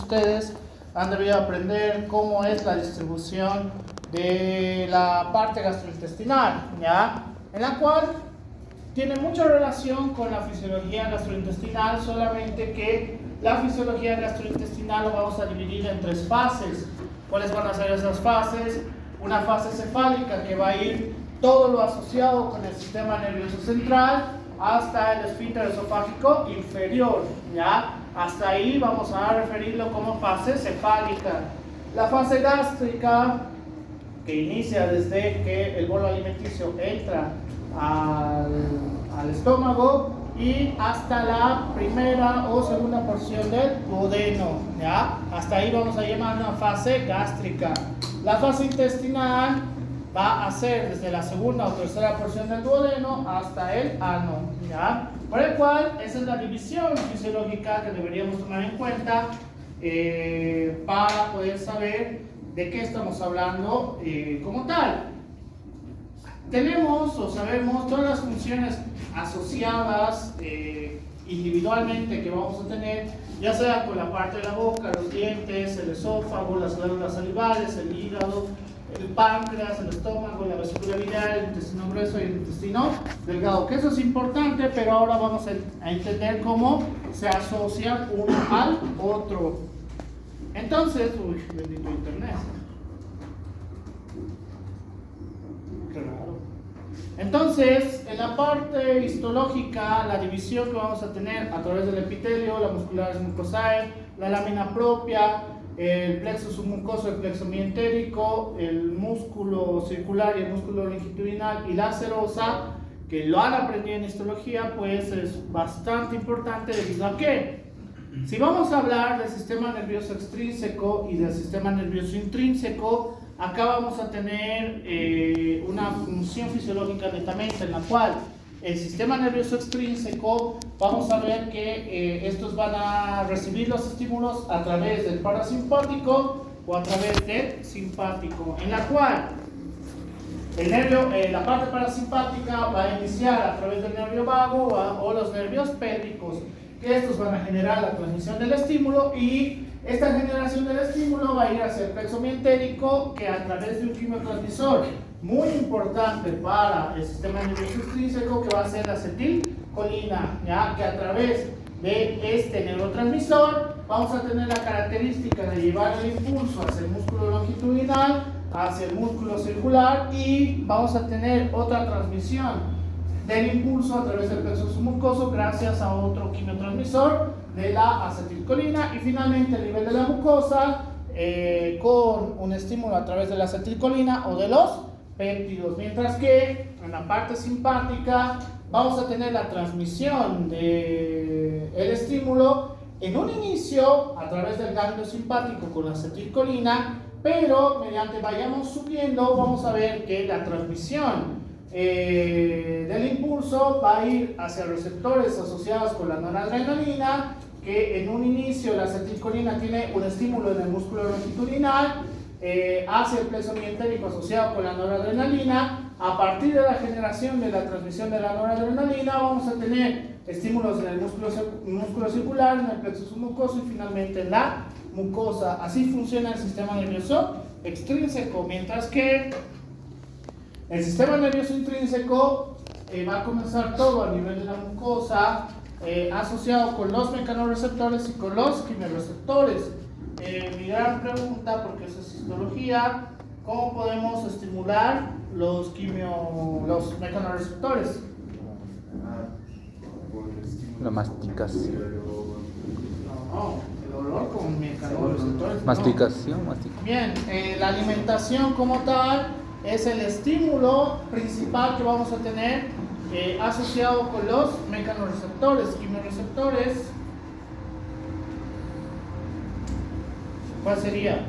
ustedes han debido aprender cómo es la distribución de la parte gastrointestinal, ¿ya? En la cual tiene mucha relación con la fisiología gastrointestinal, solamente que la fisiología gastrointestinal lo vamos a dividir en tres fases. ¿Cuáles van a ser esas fases? Una fase cefálica que va a ir todo lo asociado con el sistema nervioso central hasta el esfínter esofágico inferior, ¿ya? Hasta ahí vamos a referirlo como fase cefálica. La fase gástrica, que inicia desde que el bolo alimenticio entra al estómago y hasta la primera o segunda porción del duodeno, ¿ya? Hasta ahí vamos a llamar una fase gástrica. La fase intestinal va a ser desde la segunda o tercera porción del duodeno hasta el ano, ¿ya? Por el cual, esa es la división fisiológica que deberíamos tomar en cuenta para poder saber de qué estamos hablando como tal. Tenemos o sabemos todas las funciones asociadas individualmente que vamos a tener, ya sea con la parte de la boca, los dientes, el esófago, las glándulas salivales, el hígado, el páncreas, el estómago, la vesícula biliar, el intestino grueso y el intestino delgado, que eso es importante, pero ahora vamos a entender cómo se asocian uno al otro. Entonces, uy, bendito internet. Qué raro. Entonces, en la parte histológica, la división que vamos a tener a través del epitelio, la muscularis mucosae, la lámina propia, el plexo submucoso, el plexo mientérico, el músculo circular y el músculo longitudinal y la serosa, que lo han aprendido en histología, pues es bastante importante debido a que si vamos a hablar del sistema nervioso extrínseco y del sistema nervioso intrínseco, acá vamos a tener una función fisiológica netamente en la cual el sistema nervioso extrínseco, vamos a ver que estos van a recibir los estímulos a través del parasimpático o a través del simpático, en la cual el nervio, la parte parasimpática va a iniciar a través del nervio vago o los nervios pélvicos, que estos van a generar la transmisión del estímulo y esta generación del estímulo va a ir hacia el plexo mientérico, que a través de un quimiotransmisor muy importante para el sistema nervioso extrínseco, que va a ser la acetilcolina, ¿ya? Que a través de este neurotransmisor vamos a tener la característica de llevar el impulso hacia el músculo longitudinal, hacia el músculo circular, y vamos a tener otra transmisión del impulso a través del plexo submucoso gracias a otro quimiotransmisor de la acetilcolina, y finalmente a nivel de la mucosa con un estímulo a través de la acetilcolina o de los péptidos, mientras que en la parte simpática vamos a tener la transmisión del estímulo en un inicio a través del ganglio simpático con la acetilcolina, pero mediante vayamos subiendo vamos a ver que la transmisión del impulso va a ir hacia receptores asociados con la noradrenalina, que en un inicio la acetilcolina tiene un estímulo en el músculo longitudinal, hacia el plexo mientérico asociado con la noradrenalina. A partir de la generación de la transmisión de la noradrenalina vamos a tener estímulos en el músculo circular, en el plexo submucoso y finalmente en la mucosa. Así funciona el sistema nervioso extrínseco, mientras que el sistema nervioso intrínseco va a comenzar todo a nivel de la mucosa, asociado con los mecanorreceptores y con los quimioreceptores. Mi gran pregunta, porque eso es histología, ¿cómo podemos estimular los mecanorreceptores? La masticación. No, el olor con mecanorreceptores. Masticación. Bien, la alimentación como tal es el estímulo principal que vamos a tener asociado con los mecanorreceptores, quimioreceptores. ¿Cuál sería?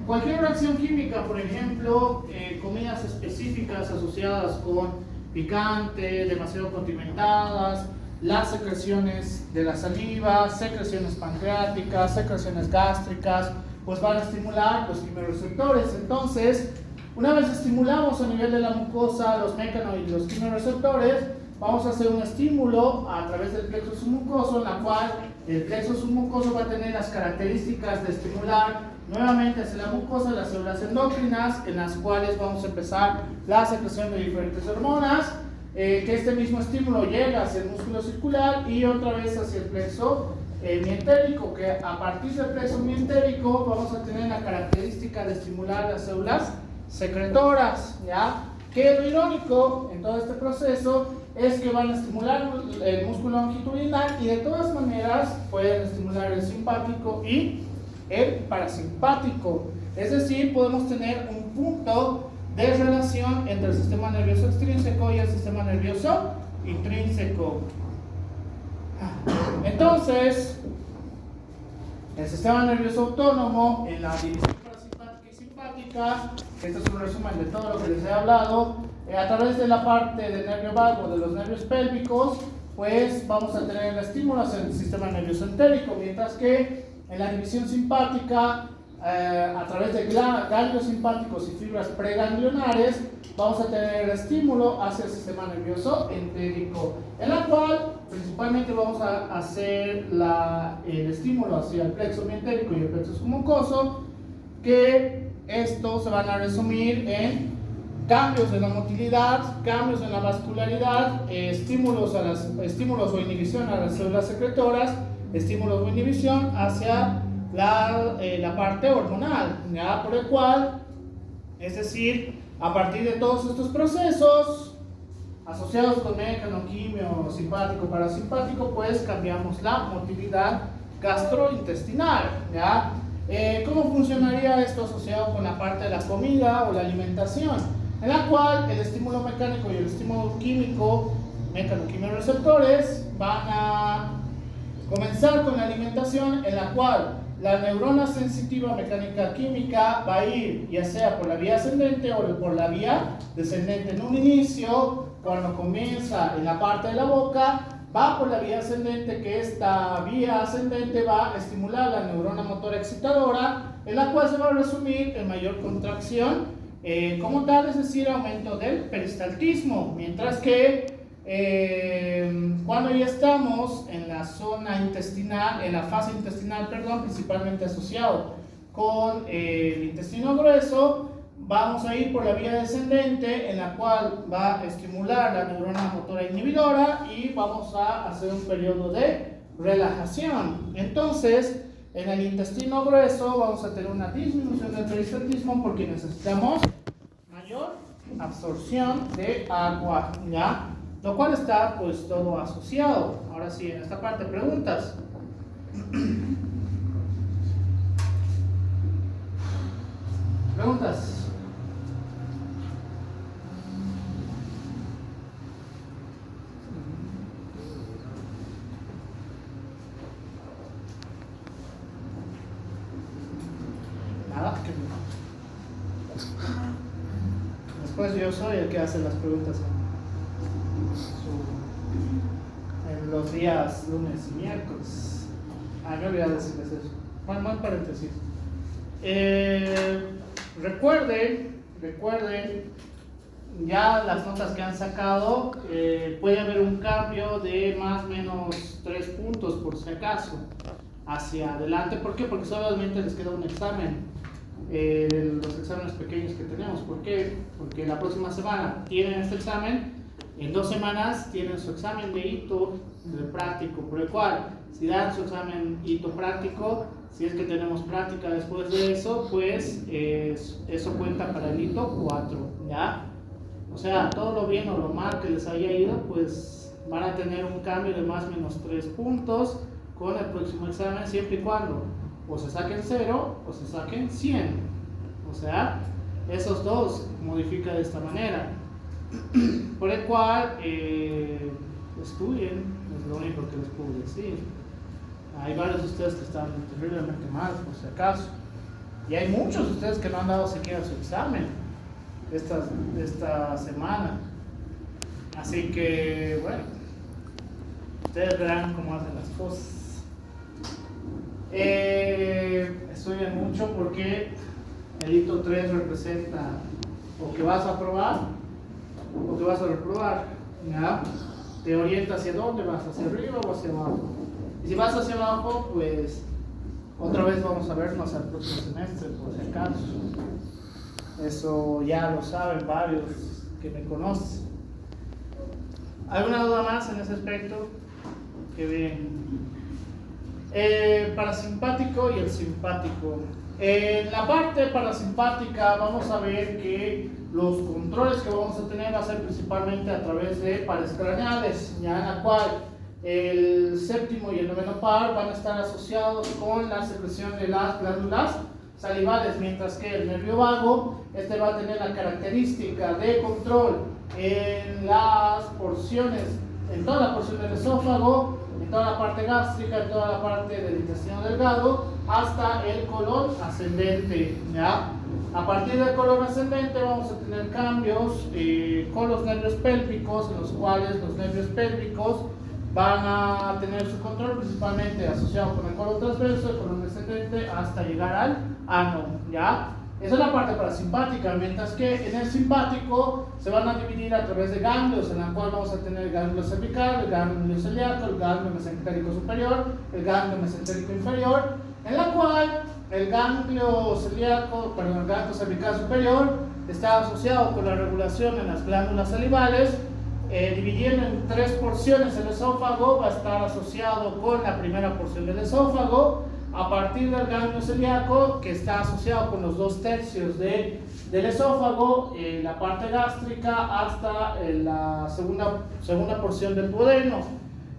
Cualquier reacción química, por ejemplo, comidas específicas asociadas con picante, demasiado condimentadas, las secreciones de la saliva, secreciones pancreáticas, secreciones gástricas, pues van a estimular los quimioreceptores. Entonces, una vez estimulamos a nivel de la mucosa los mecanos y los quimioreceptores, vamos a hacer un estímulo a través del plexo submucoso, en la cual el plexo submucoso va a tener las características de estimular nuevamente hacia la mucosa las células endocrinas, en las cuales vamos a empezar la secreción de diferentes hormonas, que este mismo estímulo llega hacia el músculo circular y otra vez hacia el plexo mientérico, que a partir del plexo mientérico vamos a tener la característica de estimular las células secretoras, ¿ya? Que lo irónico en todo este proceso es que van a estimular el músculo longitudinal y de todas maneras pueden estimular el simpático y el parasimpático. Es decir, podemos tener un punto de relación entre el sistema nervioso extrínseco y el sistema nervioso intrínseco. Entonces, el sistema nervioso autónomo en la división parasimpática y simpática, este es un resumen de todo lo que les he hablado, a través de la parte del nervio vago, de los nervios pélvicos, pues vamos a tener el estímulo hacia el sistema nervioso entérico, mientras que en la división simpática, a través de ganglios simpáticos y fibras preganglionares, vamos a tener el estímulo hacia el sistema nervioso entérico, en la cual principalmente vamos a hacer el estímulo hacia el plexo mientérico y el plexo submucoso, que estos se van a resumir en cambios en la motilidad, cambios en la vascularidad, estímulos o inhibición a las células secretoras, estímulos o inhibición hacia la parte hormonal, ¿ya? Por el cual, es decir, a partir de todos estos procesos asociados con mecanoquimio simpático parasimpático, pues cambiamos la motilidad gastrointestinal, ¿ya? ¿Cómo funcionaría esto asociado con la parte de la comida o la alimentación? En la cual el estímulo mecánico y el estímulo químico, mecanoquimioreceptores, van a comenzar con la alimentación, en la cual la neurona sensitiva mecánica química va a ir ya sea por la vía ascendente o por la vía descendente. En un inicio, cuando comienza en la parte de la boca, va por la vía ascendente, que esta vía ascendente va a estimular la neurona motora excitadora, en la cual se va a resumir en mayor contracción como tal, es decir, aumento del peristaltismo, mientras que cuando ya estamos en la zona intestinal, en la fase intestinal, perdón, principalmente asociado con el intestino grueso, vamos a ir por la vía descendente, en la cual va a estimular la neurona motora inhibidora y vamos a hacer un periodo de relajación. Entonces, en el intestino grueso vamos a tener una disminución del peristaltismo porque necesitamos mayor absorción de agua, ¿ya? Lo cual está pues todo asociado. Ahora sí, en esta parte, preguntas. ¿Preguntas? Nada, que no. Después yo soy el que hace las preguntas en los días lunes y miércoles. Me olvidé decirles eso. Buen paréntesis. Recuerden, ya las notas que han sacado, puede haber un cambio de más o menos 3 puntos por si acaso hacia adelante. ¿Por qué? Porque solamente les queda un examen, los exámenes pequeños que tenemos. ¿Por qué? Porque la próxima semana tienen este examen, en 2 semanas tienen su examen de hito de práctico, por el cual si dan su examen hito práctico, si es que tenemos práctica después de eso, pues eso cuenta para el hito 4, ¿ya? O sea, todo lo bien o lo mal que les haya ido, pues van a tener un cambio de más o menos 3 puntos con el próximo examen, siempre y cuando o se saquen 0 o se saquen 100. O sea, esos dos modifican de esta manera. Por el cual estudien, es lo único que les puedo decir. Hay varios de ustedes que están terriblemente mal, por si acaso. Y hay muchos de ustedes que no han dado siquiera su examen esta semana. Así que, bueno, ustedes verán cómo hacen las cosas. Estudien mucho porque el hito 3 representa o que vas a aprobar o que vas a reprobar, ¿ya? te orienta hacia dónde vas, hacia arriba o hacia abajo. Y si vas hacia abajo, pues otra vez vamos a vernos al próximo semestre, por si acaso. Eso ya lo saben varios que me conocen. ¿Alguna duda más en ese aspecto? Qué bien. Parasimpático y el simpático. En la parte parasimpática vamos a ver que los controles que vamos a tener va a ser principalmente a través de pares craneales, ya en la cual el séptimo y el noveno par van a estar asociados con la secreción de las glándulas salivales, mientras que el nervio vago, este va a tener la característica de control en las porciones, en toda la porción del esófago, en toda la parte gástrica, en toda la parte del intestino delgado, hasta el colon ascendente, ¿ya? A partir del colon ascendente vamos a tener cambios con los nervios pélvicos, en los cuales los nervios pélvicos van a tener su control principalmente asociado con el colon transverso, el colon ascendente, hasta llegar al ano, ¿ya? Esa es la parte parasimpática, mientras que en el simpático se van a dividir a través de ganglios, en la cual vamos a tener el ganglio cervical, el ganglio celíaco, el ganglio mesentérico superior, el ganglio mesentérico inferior, en la cual el ganglio celíaco, perdón, el ganglio cervical superior está asociado con la regulación en las glándulas salivales, dividiendo en 3 porciones el esófago, va a estar asociado con la primera porción del esófago, a partir del ganglio celíaco, que está asociado con los 2/3 del esófago, la parte gástrica, hasta la segunda porción del duodeno.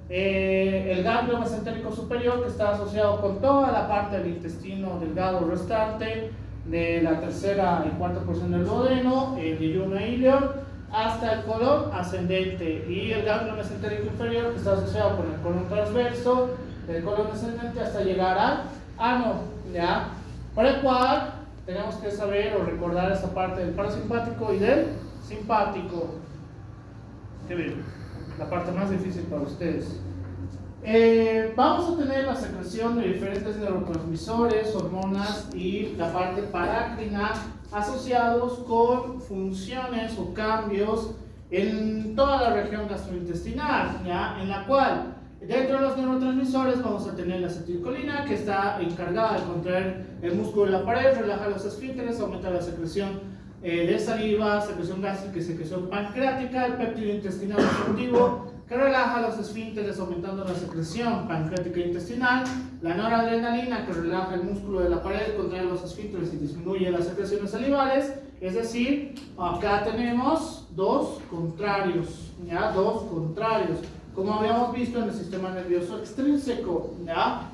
El ganglio mesentérico superior, que está asociado con toda la parte del intestino delgado restante, de la tercera y cuarta porción del duodeno, el yeyuno e ilion, hasta el colon ascendente. Y el ganglio mesentérico inferior, que está asociado con el colon transverso, del colon ascendente hasta llegar al ano, ¿ya? Por el cual tenemos que saber o recordar esta parte del parasimpático y del simpático. Qué bien, la parte más difícil para ustedes. Vamos a tener la secreción de diferentes neurotransmisores, hormonas y la parte parácrina asociados con funciones o cambios en toda la región gastrointestinal, ¿ya? En la cual dentro de los neurotransmisores vamos a tener la acetilcolina, que está encargada de contraer el músculo de la pared, relajar los esfínteres, aumentar la secreción de saliva, secreción gástrica y secreción pancreática, el péptido intestinal receptivo, que relaja los esfínteres aumentando la secreción pancreática e intestinal, la noradrenalina, que relaja el músculo de la pared, contrae los esfínteres y disminuye las secreciones salivales. Es decir, acá tenemos dos contrarios, ¿ya? Dos contrarios, como habíamos visto en el sistema nervioso extrínseco, ¿ya?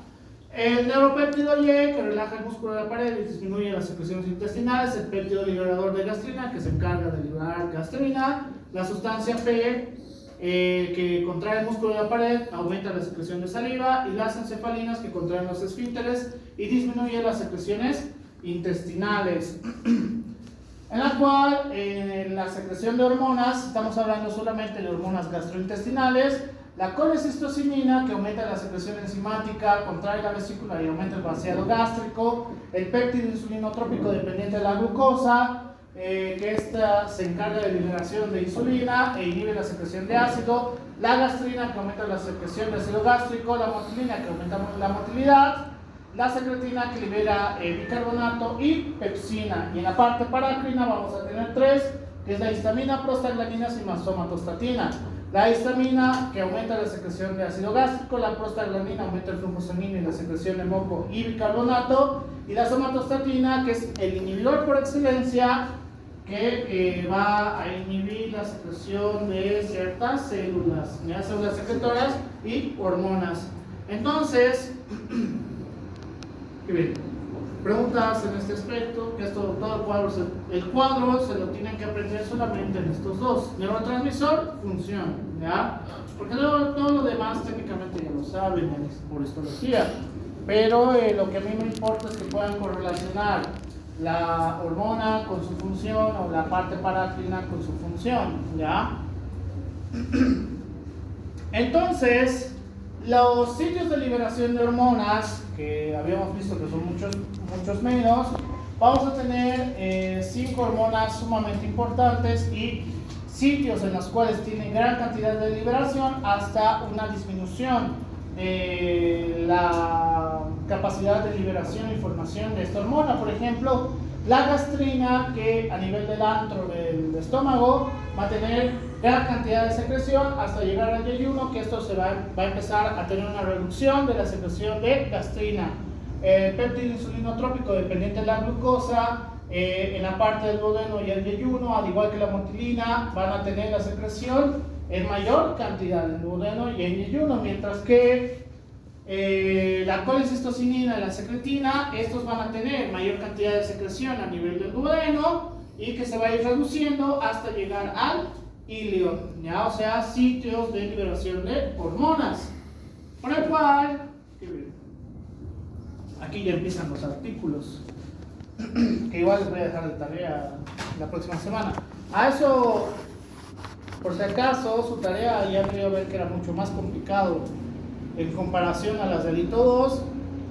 El neuropéptido Y, que relaja el músculo de la pared y disminuye las secreciones intestinales, el péptido liberador de gastrina, que se encarga de liberar gastrina, la sustancia P, que contrae el músculo de la pared, aumenta la secreción de saliva, y las encefalinas, que contraen los esfínteres y disminuyen las secreciones intestinales. En la cual, en la secreción de hormonas, estamos hablando solamente de hormonas gastrointestinales, la colecistocinina, que aumenta la secreción enzimática, contrae la vesícula y aumenta el vaciado gástrico, el péptido insulinotrópico dependiente de la glucosa, que esta se encarga de liberación de insulina e inhibe la secreción de ácido, la gastrina, que aumenta la secreción de ácido gástrico, la motilina, que aumenta la motilidad, la secretina, que libera bicarbonato, y pepsina. Y en la parte parácrina vamos a tener 3, que es la histamina, prostaglandinas y somatostatina. La histamina, que aumenta la secreción de ácido gástrico, la prostaglandina aumenta el flujo sanguíneo y la secreción de moco y bicarbonato, y la somatostatina, que es el inhibidor por excelencia, que va a inhibir la secreción de ciertas células, ¿ya? Células secretoras y hormonas. Entonces, ¿qué bien? Preguntas en este aspecto, que es todo el cuadro se lo tienen que aprender solamente en estos dos: neurotransmisor, función, ¿ya? Porque todo lo demás técnicamente ya lo saben por histología, pero lo que a mí me importa es que puedan correlacionar la hormona con su función o la parte parácrina con su función, ¿ya? Entonces, los sitios de liberación de hormonas, que habíamos visto que son muchos menos, vamos a tener 5 hormonas sumamente importantes y sitios en los cuales tienen gran cantidad de liberación hasta una disminución de la capacidad de liberación y formación de esta hormona. Por ejemplo, la gastrina, que a nivel del antro del estómago va a tener gran cantidad de secreción hasta llegar al yeyuno, que esto se va a empezar a tener una reducción de la secreción de gastrina. El péptido insulinotrópico dependiente de la glucosa, en la parte del duodeno y el yeyuno, al igual que la motilina, van a tener la secreción en mayor cantidad en el duodeno y en yeyuno, mientras que la colecistocinina y la secretina, estos van a tener mayor cantidad de secreción a nivel del duodeno y que se va a ir reduciendo hasta llegar al ilion, ¿ya? O sea, sitios de liberación de hormonas. Por el cual, aquí ya empiezan los artículos, que igual les voy a dejar de tarea la próxima semana. A eso, por si acaso, su tarea ya debió ver que era mucho más complicado en comparación a las del ITO 2,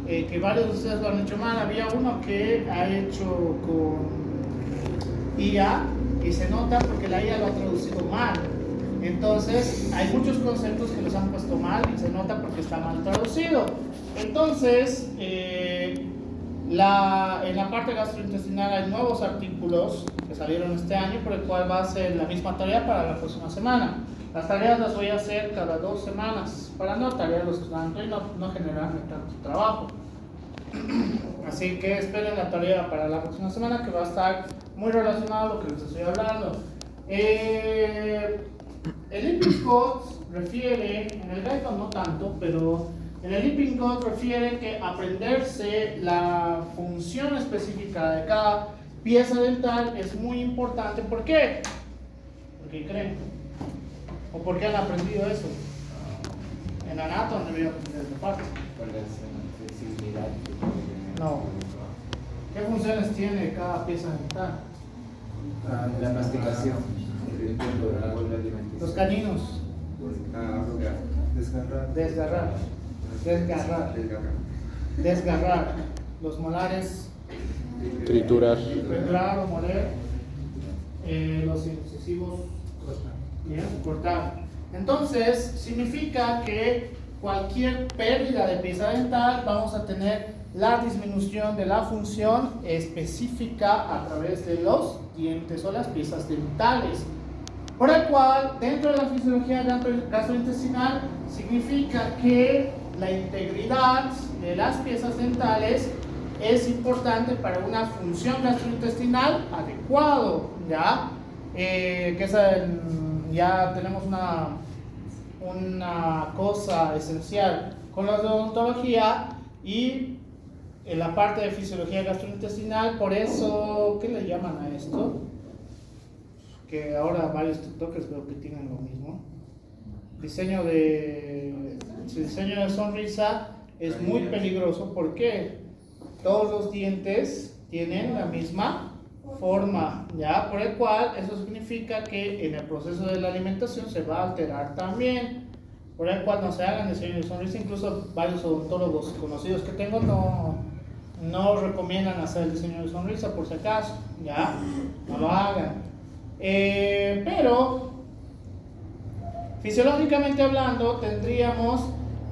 que varios de ustedes lo han hecho mal. Había uno que ha hecho con IA y se nota porque la IA lo ha traducido mal. Entonces, hay muchos conceptos que los han puesto mal y se nota porque está mal traducido. Entonces, en la parte gastrointestinal hay nuevos artículos que salieron este año, por el cual va a ser la misma tarea para la próxima semana. Las tareas las voy a hacer cada 2 semanas para no tarearlos tanto y no generarme tanto trabajo. Así que esperen la tarea para la próxima semana, que va a estar muy relacionado a lo que les estoy hablando. El Lipin Code refiere, en el guideline no tanto, pero en el Lipin Code refiere que aprenderse la función específica de cada pieza dental es muy importante. ¿Por qué? ¿Por qué creen? ¿O por qué han aprendido eso? En Anato han debido aprender esta parte. Por la sensibilidad. No. ¿Qué funciones tiene cada pieza dental? La masticación. Los caninos. Desgarrar. Desgarrar. Los molares. Triturar. Triturar o moler. Los incisivos. Bien, cortar. Entonces, significa que cualquier pérdida de pieza dental vamos a tener la disminución de la función específica a través de los dientes o las piezas dentales. Por el cual, dentro de la fisiología gastrointestinal, significa que la integridad de las piezas dentales es importante para una función gastrointestinal adecuado, ¿ya? Ya tenemos una cosa esencial con la odontología y en la parte de fisiología gastrointestinal. Por eso, ¿qué le llaman a esto? Que ahora varios tiktokers veo que tienen lo mismo. Diseño de sonrisa es muy peligroso porque todos los dientes tienen la misma forma, ¿ya? Por el cual eso significa que en el proceso de la alimentación se va a alterar también, por el cual no se hagan diseño de sonrisa. Incluso varios odontólogos conocidos que tengo no recomiendan hacer el diseño de sonrisa, por si acaso, ¿ya? No lo hagan. Pero fisiológicamente hablando tendríamos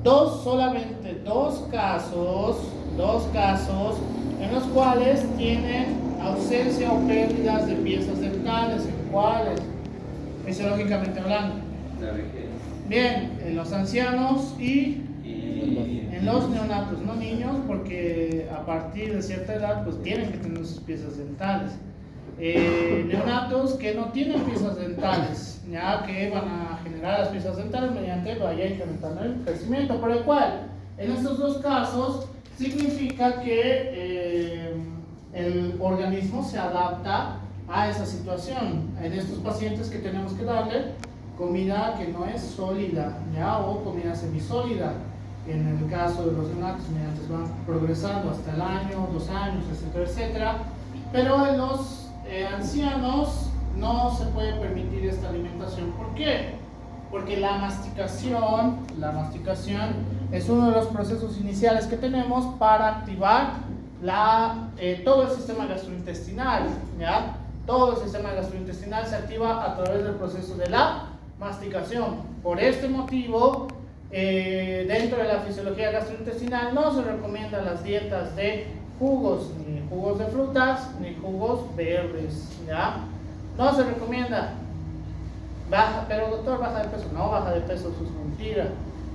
solamente dos casos en los cuales tienen ausencia o pérdidas de piezas dentales. ¿En cuáles? Fisiológicamente hablando. Bien, en los ancianos y en los neonatos, no niños, porque a partir de cierta edad pues tienen que tener sus piezas dentales. Neonatos que no tienen piezas dentales, ya que van a generar las piezas dentales mediante vaya incrementando el crecimiento, por el cual en estos dos casos significa que el organismo se adapta a esa situación. En estos pacientes que tenemos que darle comida que no es sólida, ¿ya? O comida semisólida. En el caso de los neonatos, mediante van progresando hasta el año, 2 años, etcétera, etcétera. Pero en los ancianos no se puede permitir esta alimentación. ¿Por qué? Porque la masticación es uno de los procesos iniciales que tenemos para activar todo el sistema gastrointestinal, ¿ya? todo el sistema gastrointestinal se activa a través del proceso de la masticación. Por este motivo, dentro de la fisiología gastrointestinal no se recomiendan las dietas de jugos, ni jugos de frutas, ni jugos verdes, ¿ya? No se recomienda. Pero doctor, baja de peso. No, baja de peso, eso es mentira.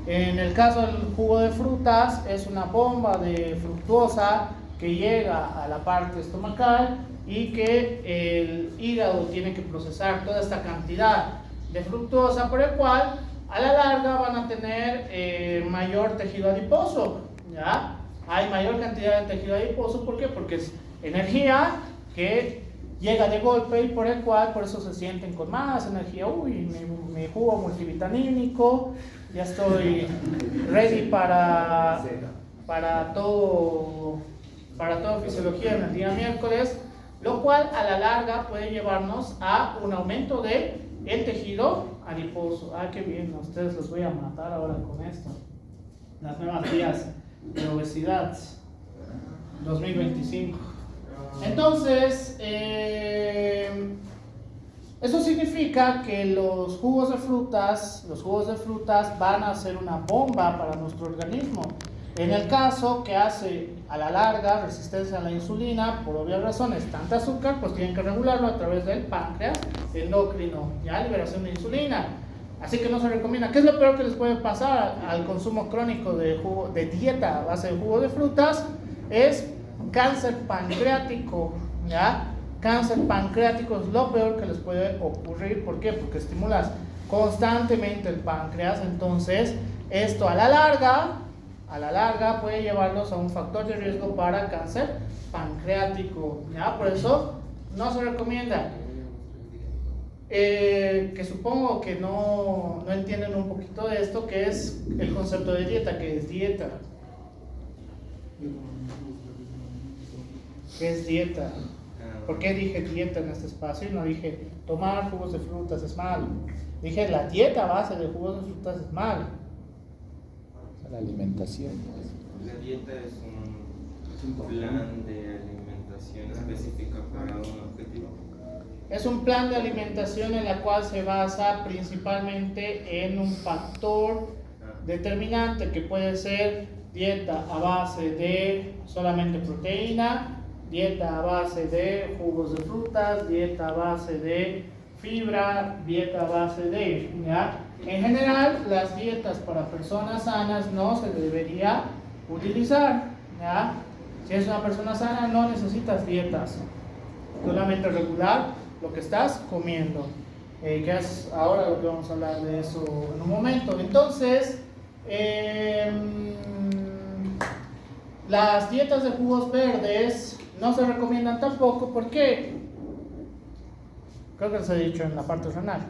En el caso del jugo de frutas, es una bomba de fructosa que llega a la parte estomacal y que el hígado tiene que procesar toda esta cantidad de fructosa, por el cual a la larga van a tener mayor tejido adiposo, ¿ya? Hay mayor cantidad de tejido adiposo, ¿por qué? Porque es energía que llega de golpe y por eso se sienten con más energía. Uy, mi jugo multivitamínico, ya estoy ready para todo fisiología en el día miércoles, lo cual a la larga puede llevarnos a un aumento de el tejido adiposo. Ah, qué bien, a ustedes los voy a matar ahora con esto. Las nuevas vías de obesidad 2025. Entonces, eso significa que los jugos de frutas van a ser una bomba para nuestro organismo. En el caso que hace a la larga resistencia a la insulina, por obvias razones, tanta azúcar, pues tienen que regularlo a través del páncreas endocrino, ya liberación de insulina. Así que no se recomienda. ¿Qué es lo peor que les puede pasar al consumo crónico de dieta a base de jugo de frutas? Es cáncer pancreático, ¿ya? Cáncer pancreático es lo peor que les puede ocurrir. ¿Por qué? Porque estimulas constantemente el páncreas. Entonces, esto a la larga puede llevarlos a un factor de riesgo para cáncer pancreático, ¿ya? Por eso no se recomienda. Que supongo que no entienden un poquito de esto, que es el concepto de dieta. ¿Qué es dieta? ¿Qué es dieta? ¿Por qué dije dieta en este espacio y no dije tomar jugos de frutas es malo? Dije la dieta a base de jugos de frutas es malo. La alimentación. La dieta es un plan de alimentación específica para un objetivo. Es un plan de alimentación en la cual se basa principalmente en un factor determinante que puede ser dieta a base de solamente proteína, dieta a base de jugos de frutas, dieta a base de fibra, dieta a base de, ¿ya? En general, las dietas para personas sanas no se debería utilizar, ¿ya? Si es una persona sana, no necesitas dietas, solamente regular lo que estás comiendo, que es ahora lo que vamos a hablar de eso en un momento. Entonces, las dietas de jugos verdes no se recomiendan tampoco. ¿Por qué? Creo que les he dicho en la parte renal.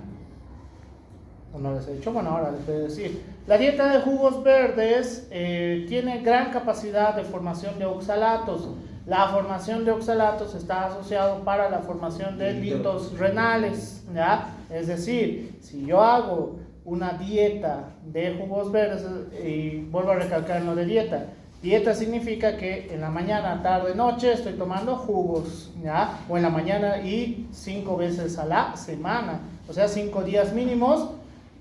¿O no les he dicho? Bueno, ahora les voy a decir. La dieta de jugos verdes tiene gran capacidad de formación de oxalatos. La formación de oxalatos está asociado para la formación de litos renales, ¿ya? Es decir, si yo hago una dieta de jugos verdes, y vuelvo a recalcar en lo de dieta, dieta significa que en la mañana, tarde, noche estoy tomando jugos, ¿ya? O en la mañana y 5 veces a la semana, o sea, 5 días mínimos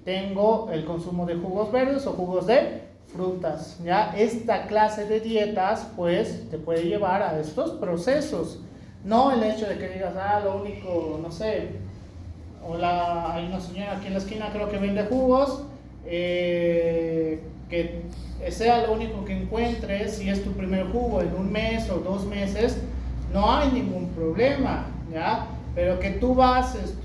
tengo el consumo de jugos verdes o jugos de frutas, ¿ya? Esta clase de dietas pues te puede llevar a estos procesos, no el hecho de que digas, lo único, no sé, hay una señora aquí en la esquina creo que vende jugos, que sea lo único que encuentres. Si es tu primer jugo en un mes o 2 meses, no hay ningún problema, ¿ya? Pero que tú bases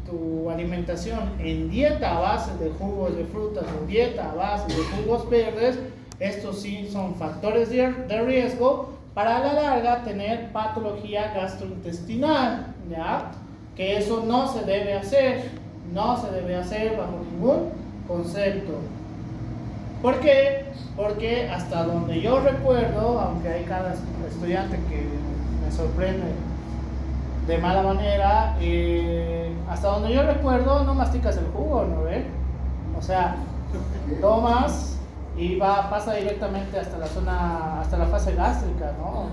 tu alimentación en dieta a base de jugos de frutas o dieta a base de jugos verdes, estos sí son factores de riesgo para a la larga tener patología gastrointestinal, ¿ya? Que eso no se debe hacer bajo ningún concepto. ¿Por qué? Porque hasta donde yo recuerdo, aunque hay cada estudiante que me sorprende de mala manera, hasta donde yo recuerdo no masticas el jugo, ¿no ve? O sea, tomas y pasa directamente hasta la fase gástrica, ¿no?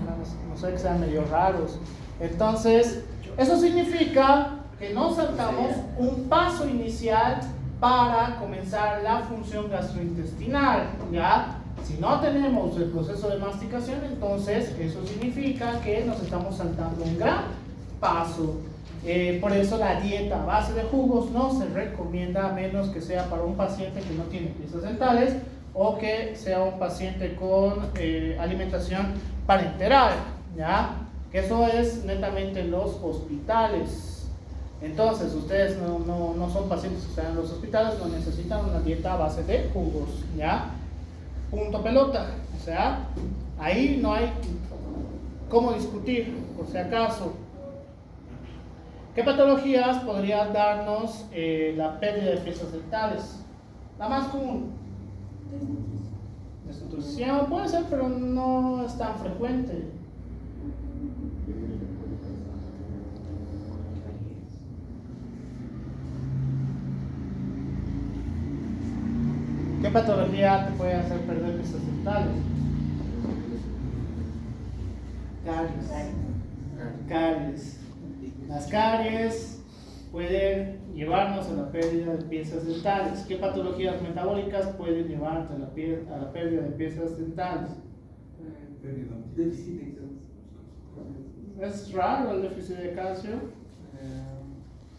No sé, que sean medio raros. Entonces, Eso significa que no saltamos un paso inicial para comenzar la función gastrointestinal, ¿ya? Si no tenemos el proceso de masticación, entonces eso significa que nos estamos saltando un gran paso. Por eso la dieta a base de jugos no se recomienda, a menos que sea para un paciente que no tiene piezas dentales o que sea un paciente con alimentación parenteral, ¿ya? Que eso es netamente en los hospitales. Entonces, ustedes no son pacientes que están en los hospitales, no necesitan una dieta a base de jugos, ¿ya? Punto pelota. O sea, ahí no hay cómo discutir, por si acaso. ¿Qué patologías podría darnos la pérdida de piezas dentales? La más común. Desnutrición puede ser, pero no es tan frecuente. ¿Qué patología te puede hacer perder piezas dentales? Caries. Las caries pueden llevarnos a la pérdida de piezas dentales. ¿Qué patologías metabólicas pueden llevarte a la pérdida de piezas dentales? Déficit de calcio. Es raro el déficit de calcio,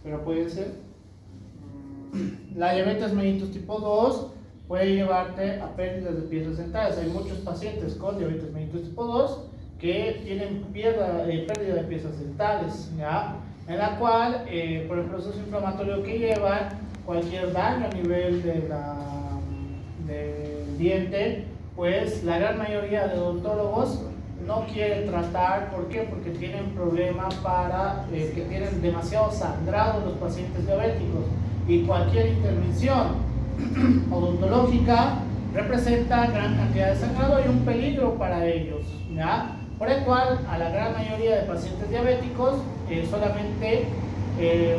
pero puede ser. La diabetes mellitus tipo 2 puede llevarte a pérdidas de piezas dentales. Hay muchos pacientes con diabetes mellitus tipo 2 que tienen pérdida de piezas dentales, ¿ya? En la cual, por el proceso inflamatorio que llevan, cualquier daño a nivel del diente, pues la gran mayoría de odontólogos no quieren tratar. ¿Por qué? Porque tienen problemas que tienen demasiado sangrado los pacientes diabéticos, y cualquier intervención odontológica representa gran cantidad de sangrado y un peligro para ellos, ¿ya? Por el cual a la gran mayoría de pacientes diabéticos solamente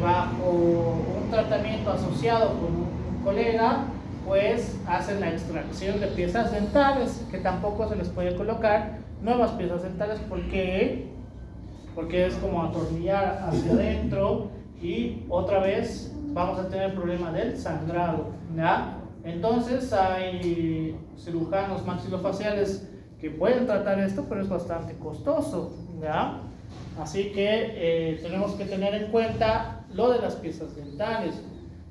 bajo un tratamiento asociado con un colega, pues hacen la extracción de piezas dentales, que tampoco se les puede colocar nuevas piezas dentales porque es como atornillar hacia adentro y otra vez vamos a tener el problema del sangrado, ¿ya? Entonces hay cirujanos maxilofaciales que pueden tratar esto, pero es bastante costoso, ¿ya? Así que tenemos que tener en cuenta lo de las piezas dentales.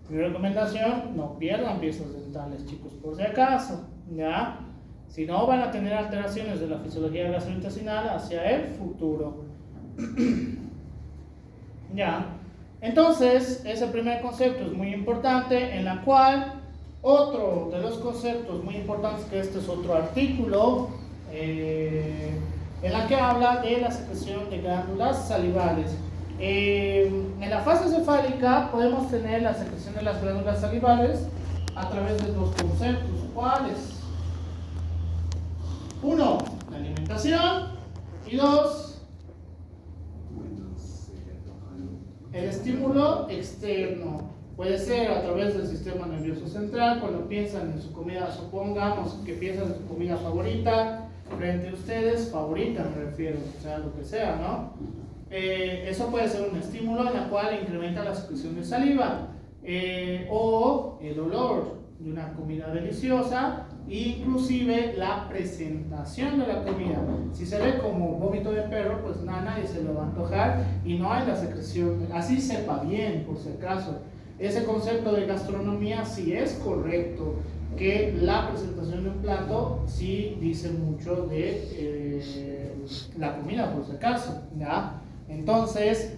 Mi recomendación: no pierdan piezas dentales, chicos, por si acaso, ¿ya? Si no, van a tener alteraciones de la fisiología gastrointestinal hacia el futuro. ¿Ya? Entonces, ese primer concepto es muy importante, en la cual otro de los conceptos muy importantes, que este es otro artículo, en la que habla de la secreción de glándulas salivales. En la fase cefálica podemos tener la secreción de las glándulas salivales a través de dos conceptos. ¿Cuáles? Uno, la alimentación, y dos, el estímulo externo. Puede ser a través del sistema nervioso central. Cuando piensan en su comida, supongamos que piensan en su comida favorita frente a ustedes, favorita me refiero, o sea, lo que sea, ¿no? Eso puede ser un estímulo en la cual incrementa la secreción de saliva, o el olor de una comida deliciosa, inclusive la presentación de la comida. Si se ve como vómito de perro, pues a nadie se lo va a antojar y no hay la secreción, así sepa bien, por si acaso. Ese concepto de gastronomía sí es correcto, que la presentación de un plato sí dice mucho de la comida, por si acaso, ¿ya? Entonces,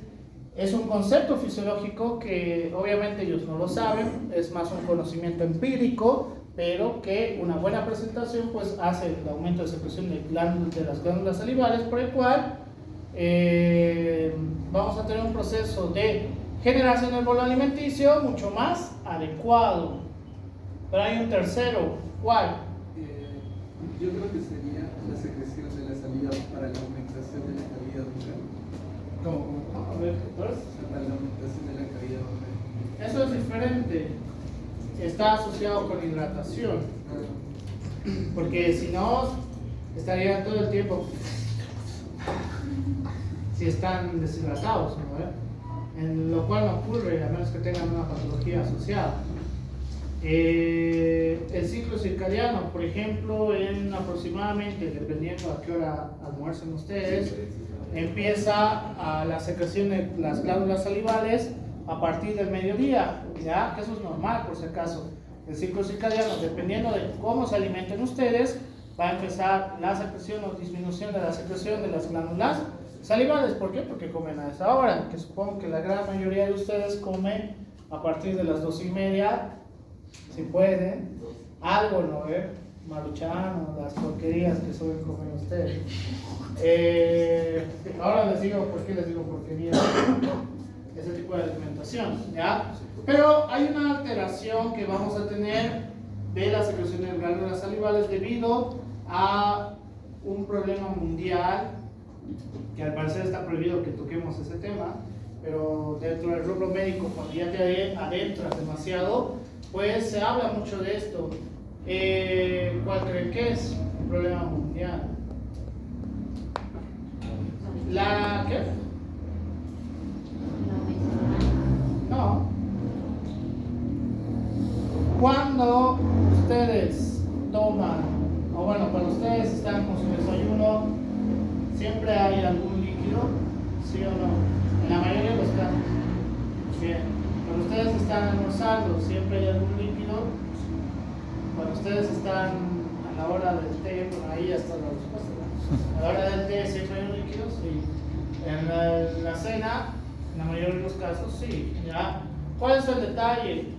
es un concepto fisiológico que obviamente ellos no lo saben, es más un conocimiento empírico, pero que una buena presentación pues hace el aumento de secreción de las glándulas salivales, por el cual vamos a tener un proceso de generación del bolo alimenticio mucho más adecuado. Pero hay un tercero. ¿Cuál? Yo creo que sería la secreción de la saliva para la aumentación de la cavidad bucal. ¿Cómo? A ver, ¿pues? Para la aumentación de la cavidad bucal. Eso es diferente. Está asociado con hidratación. Porque si no, estaría todo el tiempo si están deshidratados, ¿no? En lo cual no ocurre a menos que tengan una patología asociada. El ciclo circadiano, por ejemplo, en aproximadamente, dependiendo a qué hora almuercen ustedes, empieza a la secreción de las glándulas salivales a partir del mediodía, ¿ya? Que eso es normal, por si acaso. El ciclo circadiano, dependiendo de cómo se alimenten ustedes, va a empezar la secreción o disminución de la secreción de las glándulas salivales. ¿Por qué? Porque comen a esa hora, que supongo que la gran mayoría de ustedes comen a partir de las 2:30, si pueden, algo, ¿no? Maruchan o las porquerías que suelen comer ustedes. Ahora les digo por qué les digo porquerías, ese tipo de alimentación, ¿ya? Pero hay una alteración que vamos a tener de la secreción de glándulas salivales debido a un problema mundial que al parecer está prohibido que toquemos ese tema, pero dentro del rubro médico, cuando ya te adentras demasiado, pues se habla mucho de esto. ¿Cuál creen que es un problema mundial? ¿La qué? No. Cuando ustedes toman, o bueno, cuando ustedes están con su desayuno, siempre hay algún líquido, ¿sí o no? En la mayoría de los casos. Bien. Cuando ustedes están almorzando, siempre hay algún líquido. Cuando ustedes están a la hora del té, por ahí hasta la respuesta, ¿no? A la hora del té siempre hay un líquido, sí. En la cena, en la mayoría de los casos, sí. ¿Ya? ¿Cuál es el detalle?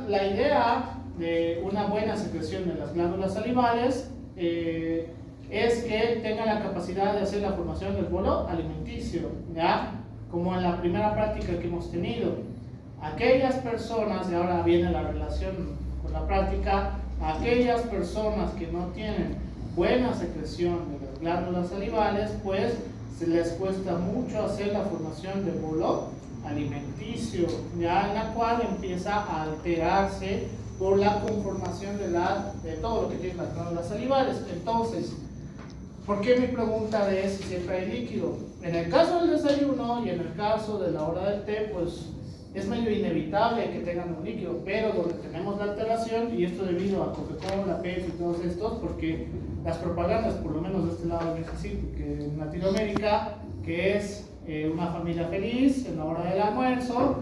La idea de una buena secreción de las glándulas salivales es que tengan la capacidad de hacer la formación del bolo alimenticio, ¿ya? Como en la primera práctica que hemos tenido. Aquellas personas, y ahora viene la relación con la práctica, aquellas personas que no tienen buena secreción de las glándulas salivales, pues se les cuesta mucho hacer la formación del bolo alimenticio, ya en la cual empieza a alterarse por la conformación de todo lo que tienen las glándulas salivales. Entonces, ¿por qué mi pregunta de si siempre hay líquido? En el caso del desayuno y en el caso de la hora del té, pues es medio inevitable que tengan un líquido, pero donde tenemos la alteración, y esto debido a Coca-Cola, Pepsi y todos estos, porque las propagandas, por lo menos de este lado de México, que en Latinoamérica, que es una familia feliz en la hora del almuerzo,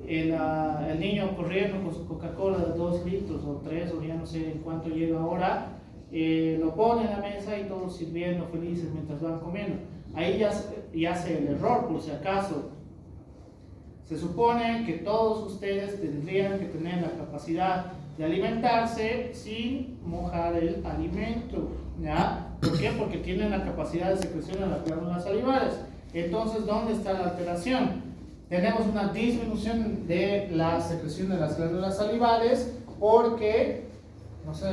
el niño corriendo con su Coca-Cola de 2 litros o 3, o ya no sé en cuánto llega ahora, lo pone en la mesa y todos sirviendo felices mientras van comiendo. Ahí ya hace el error, por si acaso. Se supone que todos ustedes tendrían que tener la capacidad de alimentarse sin mojar el alimento, ¿ya? ¿Por qué? Porque tienen la capacidad de secreción de las glándulas salivales. Entonces, ¿dónde está la alteración? Tenemos una disminución de la secreción de las glándulas salivales porque, no sé,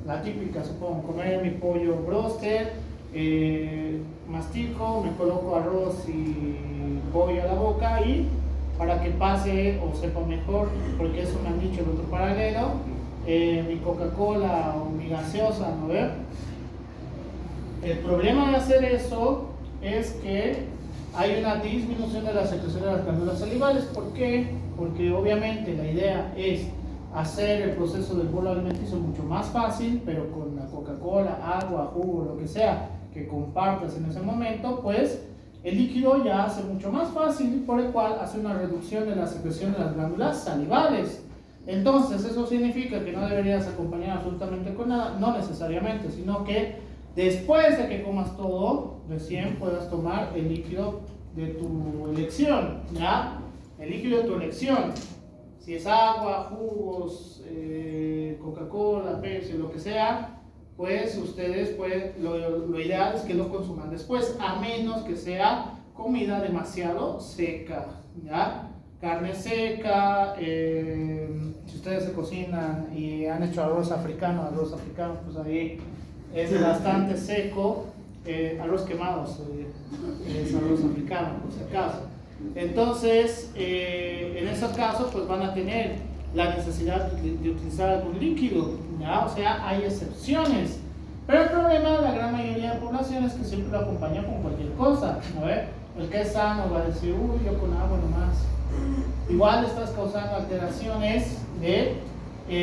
la típica, supongo, comer mi pollo broster, mastico, me coloco arroz y pollo a la boca y para que pase o sepa mejor, porque eso me han dicho el otro paralelo, mi Coca-Cola o mi gaseosa, ¿no ve? El problema de hacer eso es que hay una disminución de la secreción de las glándulas salivales. ¿Por qué? Porque obviamente la idea es hacer el proceso del bolo alimenticio mucho más fácil, pero con la Coca-Cola, agua, jugo, lo que sea que compartas en ese momento, pues el líquido ya hace mucho más fácil, por el cual hace una reducción de la secreción de las glándulas salivales. Entonces, eso significa que no deberías acompañar absolutamente con nada, no necesariamente, sino que después de que comas todo, recién puedas tomar el líquido de tu elección, ¿ya? El líquido de tu elección. Si es agua, jugos, Coca-Cola, Pepsi, lo que sea, pues ustedes lo ideal es que lo consuman después, a menos que sea comida demasiado seca, ¿ya? Carne seca, si ustedes se cocinan y han hecho arroz africano, pues ahí es bastante seco, arroz quemado es arroz africano, por si acaso. Entonces, en esos casos, pues van a tener la necesidad de utilizar algún líquido, ¿ya? O sea, hay excepciones. Pero el problema de la gran mayoría de población es que siempre lo acompaña con cualquier cosa, ¿no ve? El que es sano va a decir, uy, yo con agua nomás. Igual estás causando alteraciones de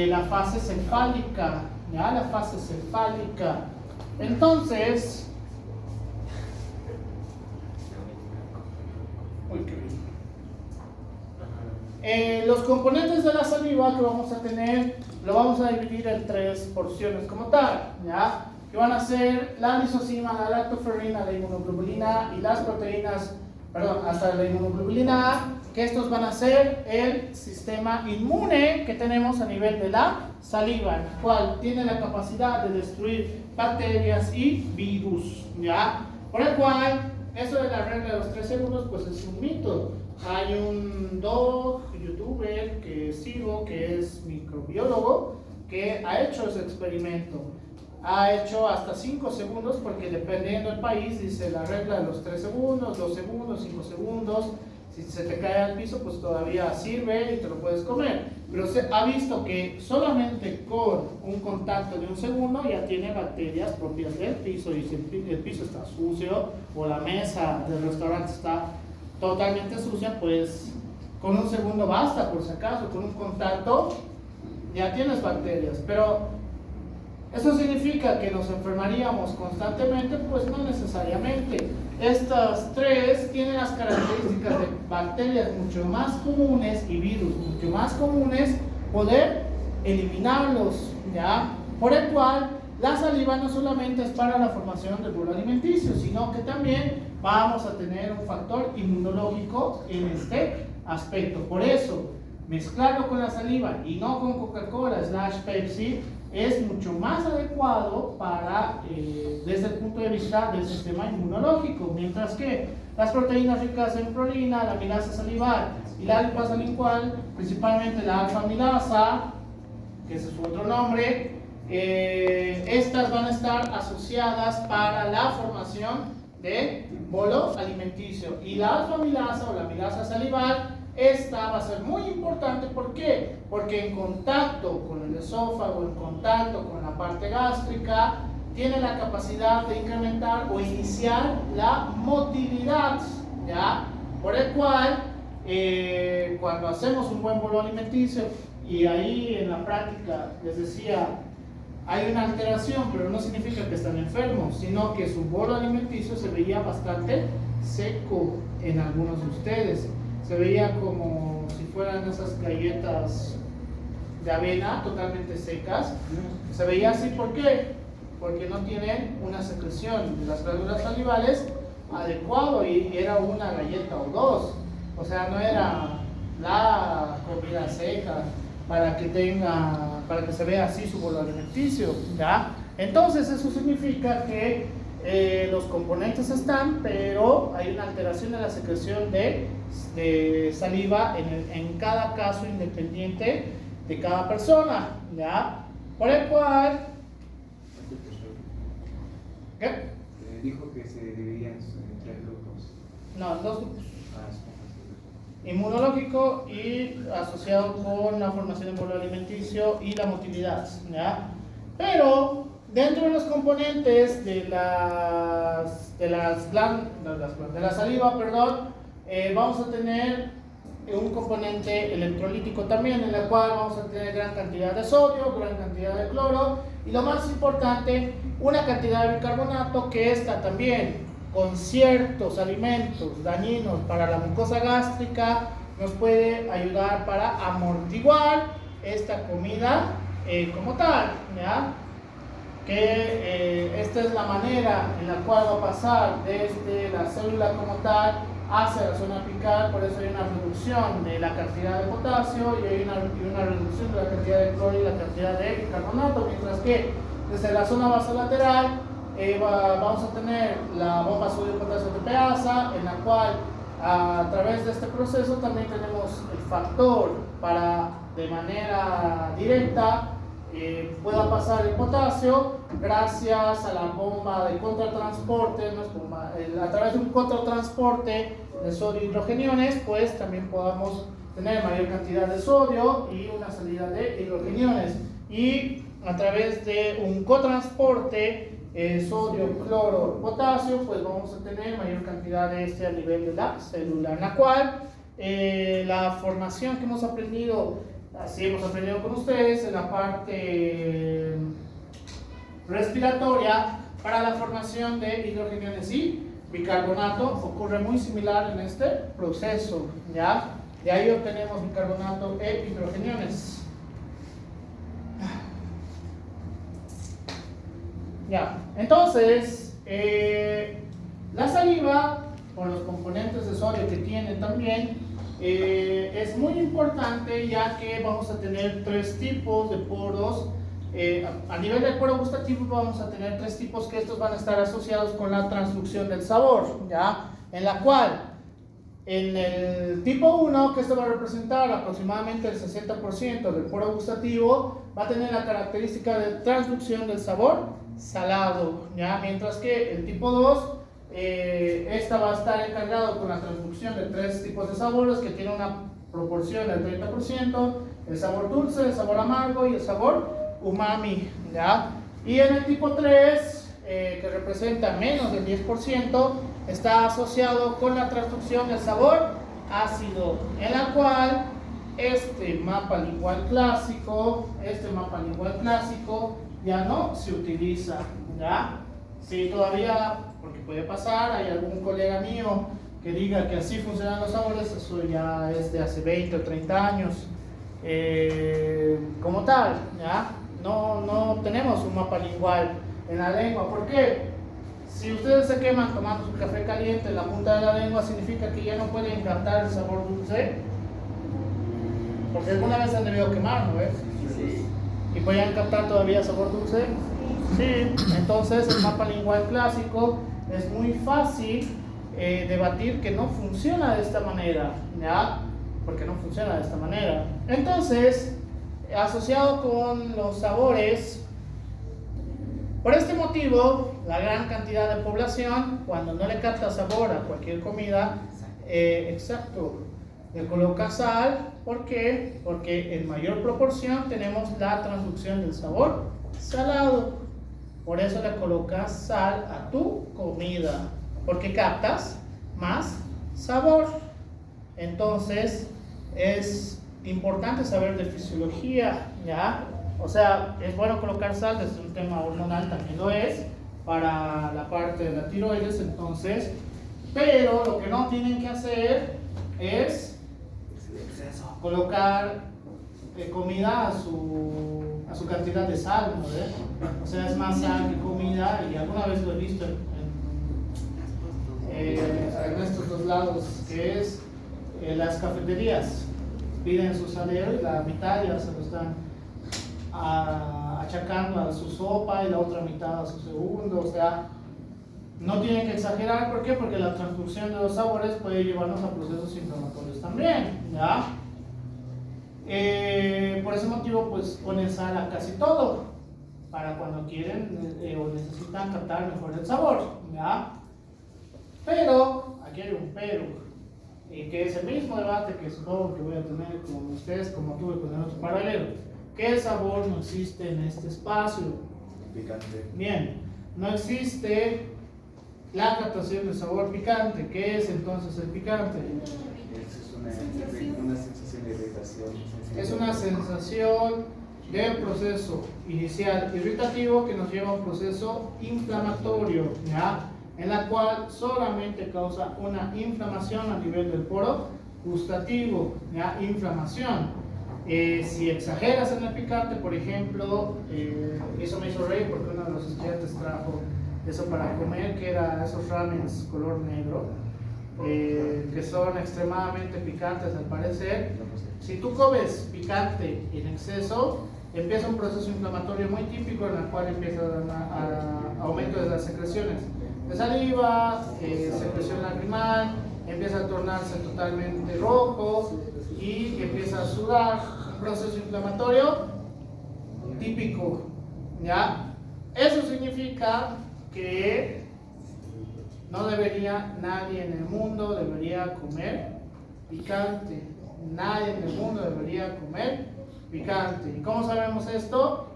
la fase cefálica, ¿ya? La fase cefálica. Entonces, uy, qué bien. Los componentes de la saliva que vamos a tener, lo vamos a dividir en 3 porciones como tal, ¿ya? Que van a ser la lisozima, la lactoferrina, la inmunoglobulina y las proteínas, perdón, hasta la inmunoglobulina A, que estos van a ser el sistema inmune que tenemos a nivel de la saliva, el cual tiene la capacidad de destruir bacterias y virus, ¿ya? Por el cual, eso de la regla de los 3 segundos, pues es un mito. Hay un youtuber que sigo, que es microbiólogo, que ha hecho ese experimento. Ha hecho hasta 5 segundos, porque dependiendo del país, dice la regla de los 3 segundos, 2 segundos, 5 segundos. Si se te cae al piso, pues todavía sirve y te lo puedes comer. Pero se ha visto que solamente con un contacto de 1 segundo ya tiene bacterias propias del piso. Y si el piso está sucio o la mesa del restaurante está totalmente sucia, pues con 1 segundo basta, por si acaso. Con un contacto ya tienes bacterias. Pero ¿eso significa que nos enfermaríamos constantemente? Pues no necesariamente. Estas 3 tienen las características de bacterias mucho más comunes y virus mucho más comunes, poder eliminarlos, ¿ya? Por el cual la saliva no solamente es para la formación del bolo alimenticio, sino que también vamos a tener un factor inmunológico en este aspecto. Por eso, mezclarlo con la saliva y no con Coca-Cola / Pepsi es mucho más adecuado para, desde el punto de vista del sistema inmunológico, mientras que las proteínas ricas en prolina, la amilasa salival y la lipasa lingual, principalmente la alfa-amilasa, que ese es su otro nombre, estas van a estar asociadas para la formación de bolo alimenticio, y la alfa-amilasa o la amilasa salival, esta va a ser muy importante. ¿Por qué? Porque en contacto con el esófago, en contacto con la parte gástrica, tiene la capacidad de incrementar o iniciar la motilidad, ¿ya? Por el cual, cuando hacemos un buen bolo alimenticio, y ahí en la práctica les decía, hay una alteración, pero no significa que están enfermos, sino que su bolo alimenticio se veía bastante seco en algunos de ustedes. Se veía como si fueran esas galletas de avena totalmente secas. Se veía así, ¿por qué? Porque no tienen una secreción de las glándulas salivales adecuado, y era una galleta o 2. O sea, no era la comida seca para que se vea así su bolo alimenticio, ¿ya? Entonces eso significa que los componentes están, pero hay una alteración de la secreción de saliva en cada caso independiente de cada persona, ¿ya? Por el cual, ¿qué? Dijo que se dividían en 3 grupos. No, en 2 grupos. Inmunológico y asociado con la formación de bolo alimenticio y la motilidad, ¿ya? Pero dentro de los componentes de la saliva, vamos a tener un componente electrolítico también, en el cual vamos a tener gran cantidad de sodio, gran cantidad de cloro, y lo más importante, una cantidad de bicarbonato, que esta también, con ciertos alimentos dañinos para la mucosa gástrica, nos puede ayudar para amortiguar esta comida como tal, ¿ya? Que esta es la manera en la cual va a pasar desde la célula como tal hacia la zona apical. Por eso hay una reducción de la cantidad de potasio y hay una reducción de la cantidad de cloro y la cantidad de bicarbonato, mientras que desde la zona basolateral vamos a tener la bomba sodio-potasio tepeasa, en la cual a través de este proceso también tenemos el factor para de manera directa pueda pasar el potasio gracias a la bomba de contratransporte, a través de un contratransporte de sodio y hidrogeniones, pues también podamos tener mayor cantidad de sodio y una salida de hidrogeniones. Y a través de un cotransporte sodio, cloro, potasio, pues vamos a tener mayor cantidad de este a nivel de la célula, en la cual la formación que hemos aprendido, así hemos aprendido con ustedes en la parte respiratoria, para la formación de hidrogeniones y bicarbonato ocurre muy similar en este proceso, ¿ya? De ahí obtenemos bicarbonato e hidrogeniones. Ya, entonces, la saliva, por los componentes de sodio que tiene también, es muy importante, ya que vamos a tener tres tipos de poros. A nivel del poro gustativo vamos a tener tres tipos, que estos van a estar asociados con la transducción del sabor, ¿ya? En la cual, en el tipo 1, que esto va a representar aproximadamente el 60% del poro gustativo, va a tener la característica de transducción del sabor salado, ¿ya? Mientras que el tipo 2, esta va a estar encargado con la transducción de tres tipos de sabores, que tiene una proporción del 30%, el sabor dulce, el sabor amargo y el sabor umami, ¿ya? Y en el tipo 3, que representa menos del 10%, está asociado con la transducción del sabor ácido, en la cual este mapa lingual clásico ya no se utiliza, ¿ya? Sí, todavía, porque puede pasar, hay algún colega mío que diga que así funcionan los sabores, eso ya es de hace 20 o 30 años, como tal, ¿ya? No tenemos un mapa lingual en la lengua. ¿Por qué? Si ustedes se queman tomando su café caliente en la punta de la lengua, significa que ya no pueden captar el sabor dulce, porque alguna vez han debido quemar, ¿no ves? Sí. ¿Y podían captar todavía sabor dulce? Sí. Entonces el mapa lingual clásico es muy fácil debatir que no funciona de esta manera, ¿ya? Porque no funciona de esta manera. Entonces, asociado con los sabores, por este motivo, la gran cantidad de población, cuando no le capta sabor a cualquier comida, le coloca sal. ¿Por qué? Porque en mayor proporción tenemos la transducción del sabor salado. Por eso le colocas sal a tu comida, porque captas más sabor. Entonces, es importante saber de fisiología, ¿ya? O sea, es bueno colocar sal, desde un tema hormonal también lo es, para la parte de la tiroides, entonces, pero lo que no tienen que hacer es colocar comida a su cantidad de sal, ¿no? O sea, es más sal que comida, y alguna vez lo he visto en estos dos lados, que es las cafeterías. Piden su salero y la mitad ya se lo están achacando a su sopa y la otra mitad a su segundo. O sea, no tienen que exagerar. ¿Por qué? Porque la transducción de los sabores puede llevarnos a procesos inflamatorios también, ¿ya? Por ese motivo, pues ponen sal a casi todo, para cuando quieren o necesitan captar mejor el sabor, ¿ya? Pero, aquí hay un pero, que es el mismo debate que supongo que voy a tener con ustedes, como tuve con el otro paralelo. ¿Qué sabor no existe en este espacio? Picante. Bien, no existe la captación de sabor picante. ¿Qué es entonces el picante? Es una sensación de irritación. Es una sensación de proceso inicial irritativo que nos lleva a un proceso inflamatorio, ¿ya? En la cual solamente causa una inflamación a nivel del poro gustativo, ¿ya? Inflamación. Si exageras en el picante, por ejemplo, eso me hizo reír porque uno de los estudiantes trajo eso para comer, que era esos ramens color negro, que son extremadamente picantes al parecer. Si tú comes picante en exceso, empieza un proceso inflamatorio muy típico, en el cual empieza a aumento de las secreciones de saliva, secreción lagrimal, empieza a tornarse totalmente rojo y empieza a sudar. Un proceso inflamatorio típico, ¿ya? Eso significa que no debería, nadie en el mundo debería comer picante. Nadie en el mundo debería comer picante. ¿Y cómo sabemos esto?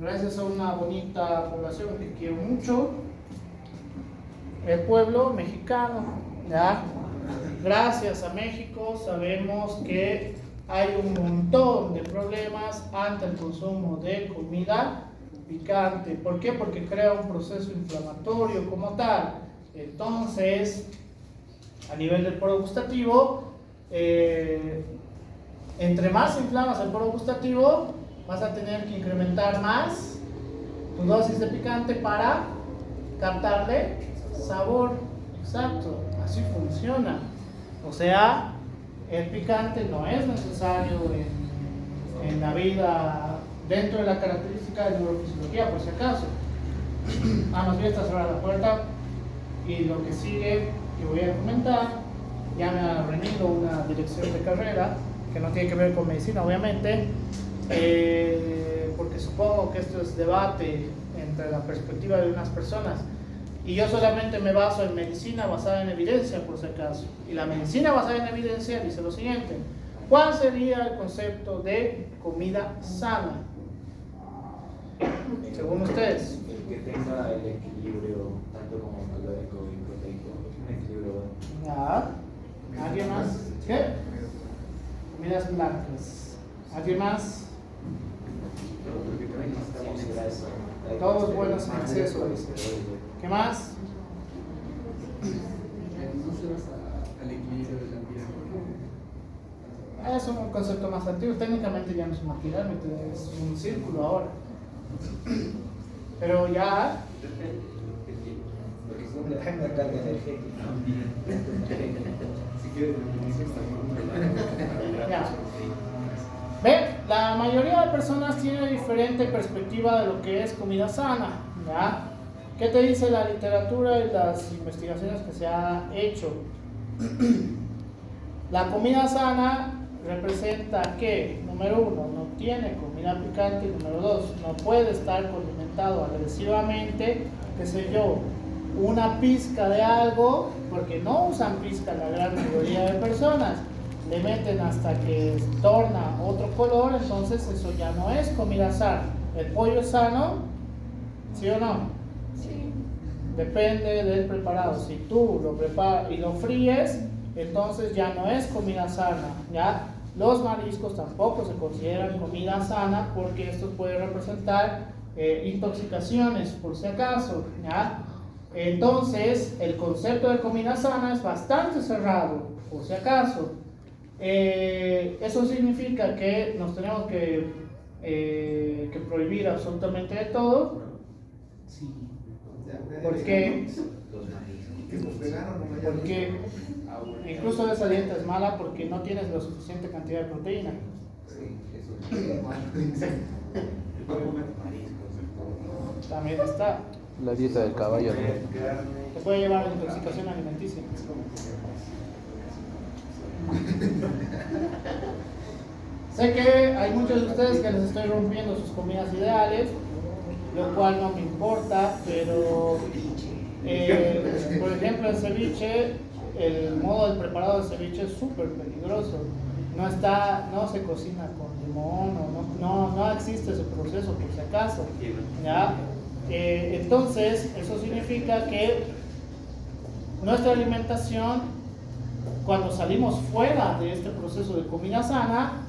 gracias a una bonita población que quiero mucho, el pueblo mexicano, ¿ya? Gracias a México sabemos que hay un montón de problemas ante el consumo de comida picante. ¿Por qué? Porque crea un proceso inflamatorio como tal. Entonces, a nivel del poro gustativo, entre más inflamas el poro gustativo, vas a tener que incrementar más tu dosis de picante para captarle sabor. Exacto, así funciona. O sea, el picante no es necesario en la vida, dentro de la característica de neurofisiología, por si acaso. Más bien está cerrada la puerta. Y lo que sigue, que voy a comentar, ya me ha venido una dirección de carrera que no tiene que ver con medicina, obviamente, porque supongo que esto es debate entre la perspectiva de unas personas. Y yo solamente me baso en medicina basada en evidencia, por si acaso. Y la medicina basada en evidencia dice lo siguiente: ¿cuál sería el concepto de comida sana? Según ustedes. El que tenga el equilibrio, tanto como calórico y proteico, un equilibrio. Ya. ¿Alguien más? ¿Qué? Comidas blancas. ¿Alguien más? Todos buenos en exceso, dice. ¿Qué más? No se basa al equilibrio de la pirámide. Es un concepto más antiguo. Técnicamente ya no es una pirámide, es un círculo ahora. Pero ya. Depende. La carga energética. Ya. ¿Ven? La mayoría de personas tiene diferente perspectiva de lo que es comida sana, ¿ya? ¿Qué te dice la literatura y las investigaciones que se ha hecho? La comida sana representa que, número uno, no tiene comida picante, y número dos, no puede estar condimentado agresivamente, qué sé yo, una pizca de algo, porque no usan pizca la gran mayoría de personas, le meten hasta que torna otro color, entonces eso ya no es comida sana. ¿El pollo es sano? ¿Sí o no? Sí. Depende del preparado. Si tú lo preparas y lo fríes, entonces ya no es comida sana, ¿ya? Los mariscos tampoco se consideran comida sana porque esto puede representar intoxicaciones, por si acaso, ¿ya? Entonces, el concepto de comida sana es bastante cerrado, por si acaso. Eso significa que nos tenemos que prohibir absolutamente de todo. Sí. Porque incluso esa dieta es mala porque no tienes la suficiente cantidad de proteína. También está. La dieta del caballo. Te puede llevar a intoxicación alimenticia. Sé que hay muchos de ustedes que les estoy rompiendo sus comidas ideales, lo cual no me importa, pero por ejemplo el ceviche, el modo de preparado del ceviche es súper peligroso. No se cocina con limón, no existe ese proceso por si acaso, ¿ya? Entonces eso significa que nuestra alimentación, cuando salimos fuera de este proceso de comida sana,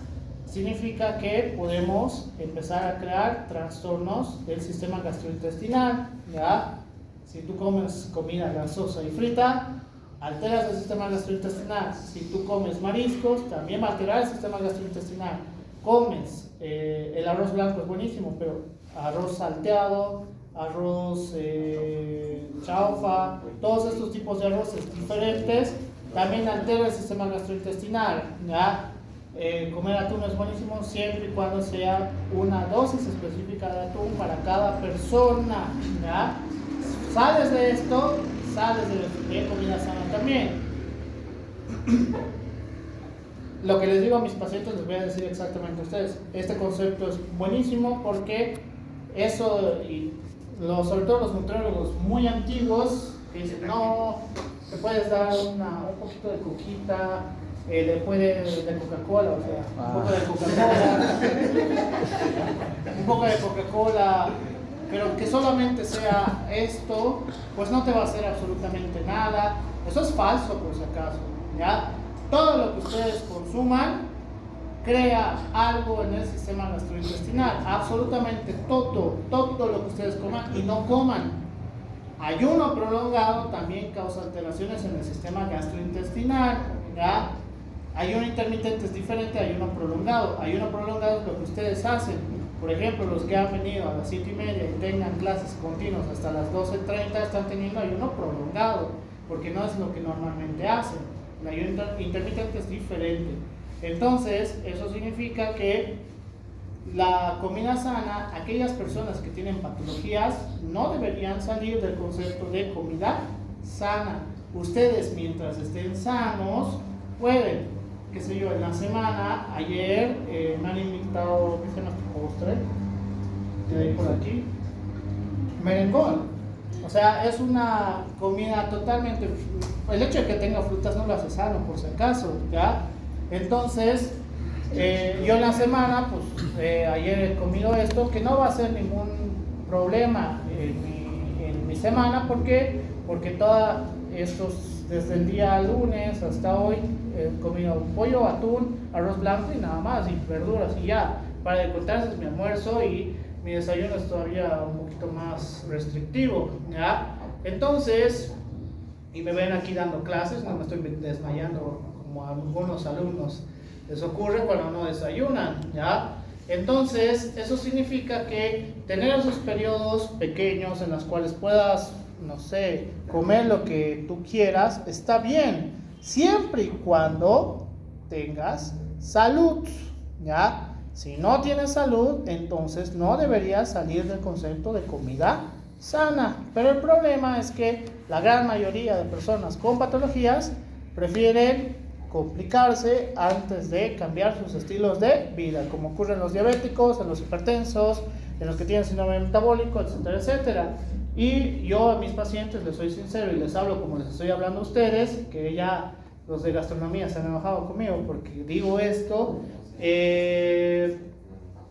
significa que podemos empezar a crear trastornos del sistema gastrointestinal, ¿ya? Si tú comes comida grasosa y frita, alteras el sistema gastrointestinal. Si tú comes mariscos, también va a alterar el sistema gastrointestinal. Comes, el arroz blanco es buenísimo, pero arroz salteado, arroz chaufa, todos estos tipos de arroces diferentes también altera el sistema gastrointestinal, ¿ya? Comer atún es buenísimo siempre y cuando sea una dosis específica de atún para cada persona, ¿ya? Sales de esto, sales de comida sana también. Lo que les digo a mis pacientes les voy a decir exactamente a ustedes. Este concepto es buenísimo porque eso, y sobre todo los nutriólogos muy antiguos que dicen, no, te puedes dar un poquito de coquita después de Coca-Cola, o sea, un poco de Coca-Cola, un poco de Coca-Cola, pero que solamente sea esto, pues no te va a hacer absolutamente nada. Eso es falso, por si acaso, ¿ya? Todo lo que ustedes consuman crea algo en el sistema gastrointestinal, absolutamente todo lo que ustedes coman y no coman. Ayuno prolongado también causa alteraciones en el sistema gastrointestinal, ¿ya? Ayuno intermitente es diferente a ayuno prolongado. Ayuno prolongado es lo que ustedes hacen. Por ejemplo, los que han venido a las 7:30 y tengan clases continuas hasta las 12:30 están teniendo ayuno prolongado, porque no es lo que normalmente hacen. El ayuno intermitente es diferente. Entonces, eso significa que la comida sana, aquellas personas que tienen patologías, no deberían salir del concepto de comida sana. Ustedes, mientras estén sanos, pueden, qué sé yo, en la semana, ayer me han invitado, ¿qué se llama este postre? De ahí por aquí, merengón. O sea, es una comida totalmente, el hecho de que tenga frutas no lo hace sano, por si acaso, ¿ya? Entonces, yo en la semana, pues ayer he comido esto, que no va a ser ningún problema en mi semana, ¿por qué? Porque todos estos, desde el día lunes hasta hoy, he comido pollo, atún, arroz blanco y nada más, y verduras y ya. Para de contar, ese es mi almuerzo y mi desayuno es todavía un poquito más restrictivo, ¿ya? Entonces, y me ven aquí dando clases, no me estoy desmayando como a algunos alumnos les ocurre cuando no desayunan, ¿ya? Entonces, eso significa que tener esos periodos pequeños en los cuales puedas, no sé, comer lo que tú quieras, está bien, siempre y cuando tengas salud, ¿ya? Si no tienes salud, entonces no deberías salir del concepto de comida sana. Pero el problema es que la gran mayoría de personas con patologías prefieren complicarse antes de cambiar sus estilos de vida, como ocurre en los diabéticos, en los hipertensos, en los que tienen síndrome metabólico, etcétera, etcétera. Y yo a mis pacientes les soy sincero y les hablo como les estoy hablando a ustedes, que ya los de gastronomía se han enojado conmigo porque digo esto,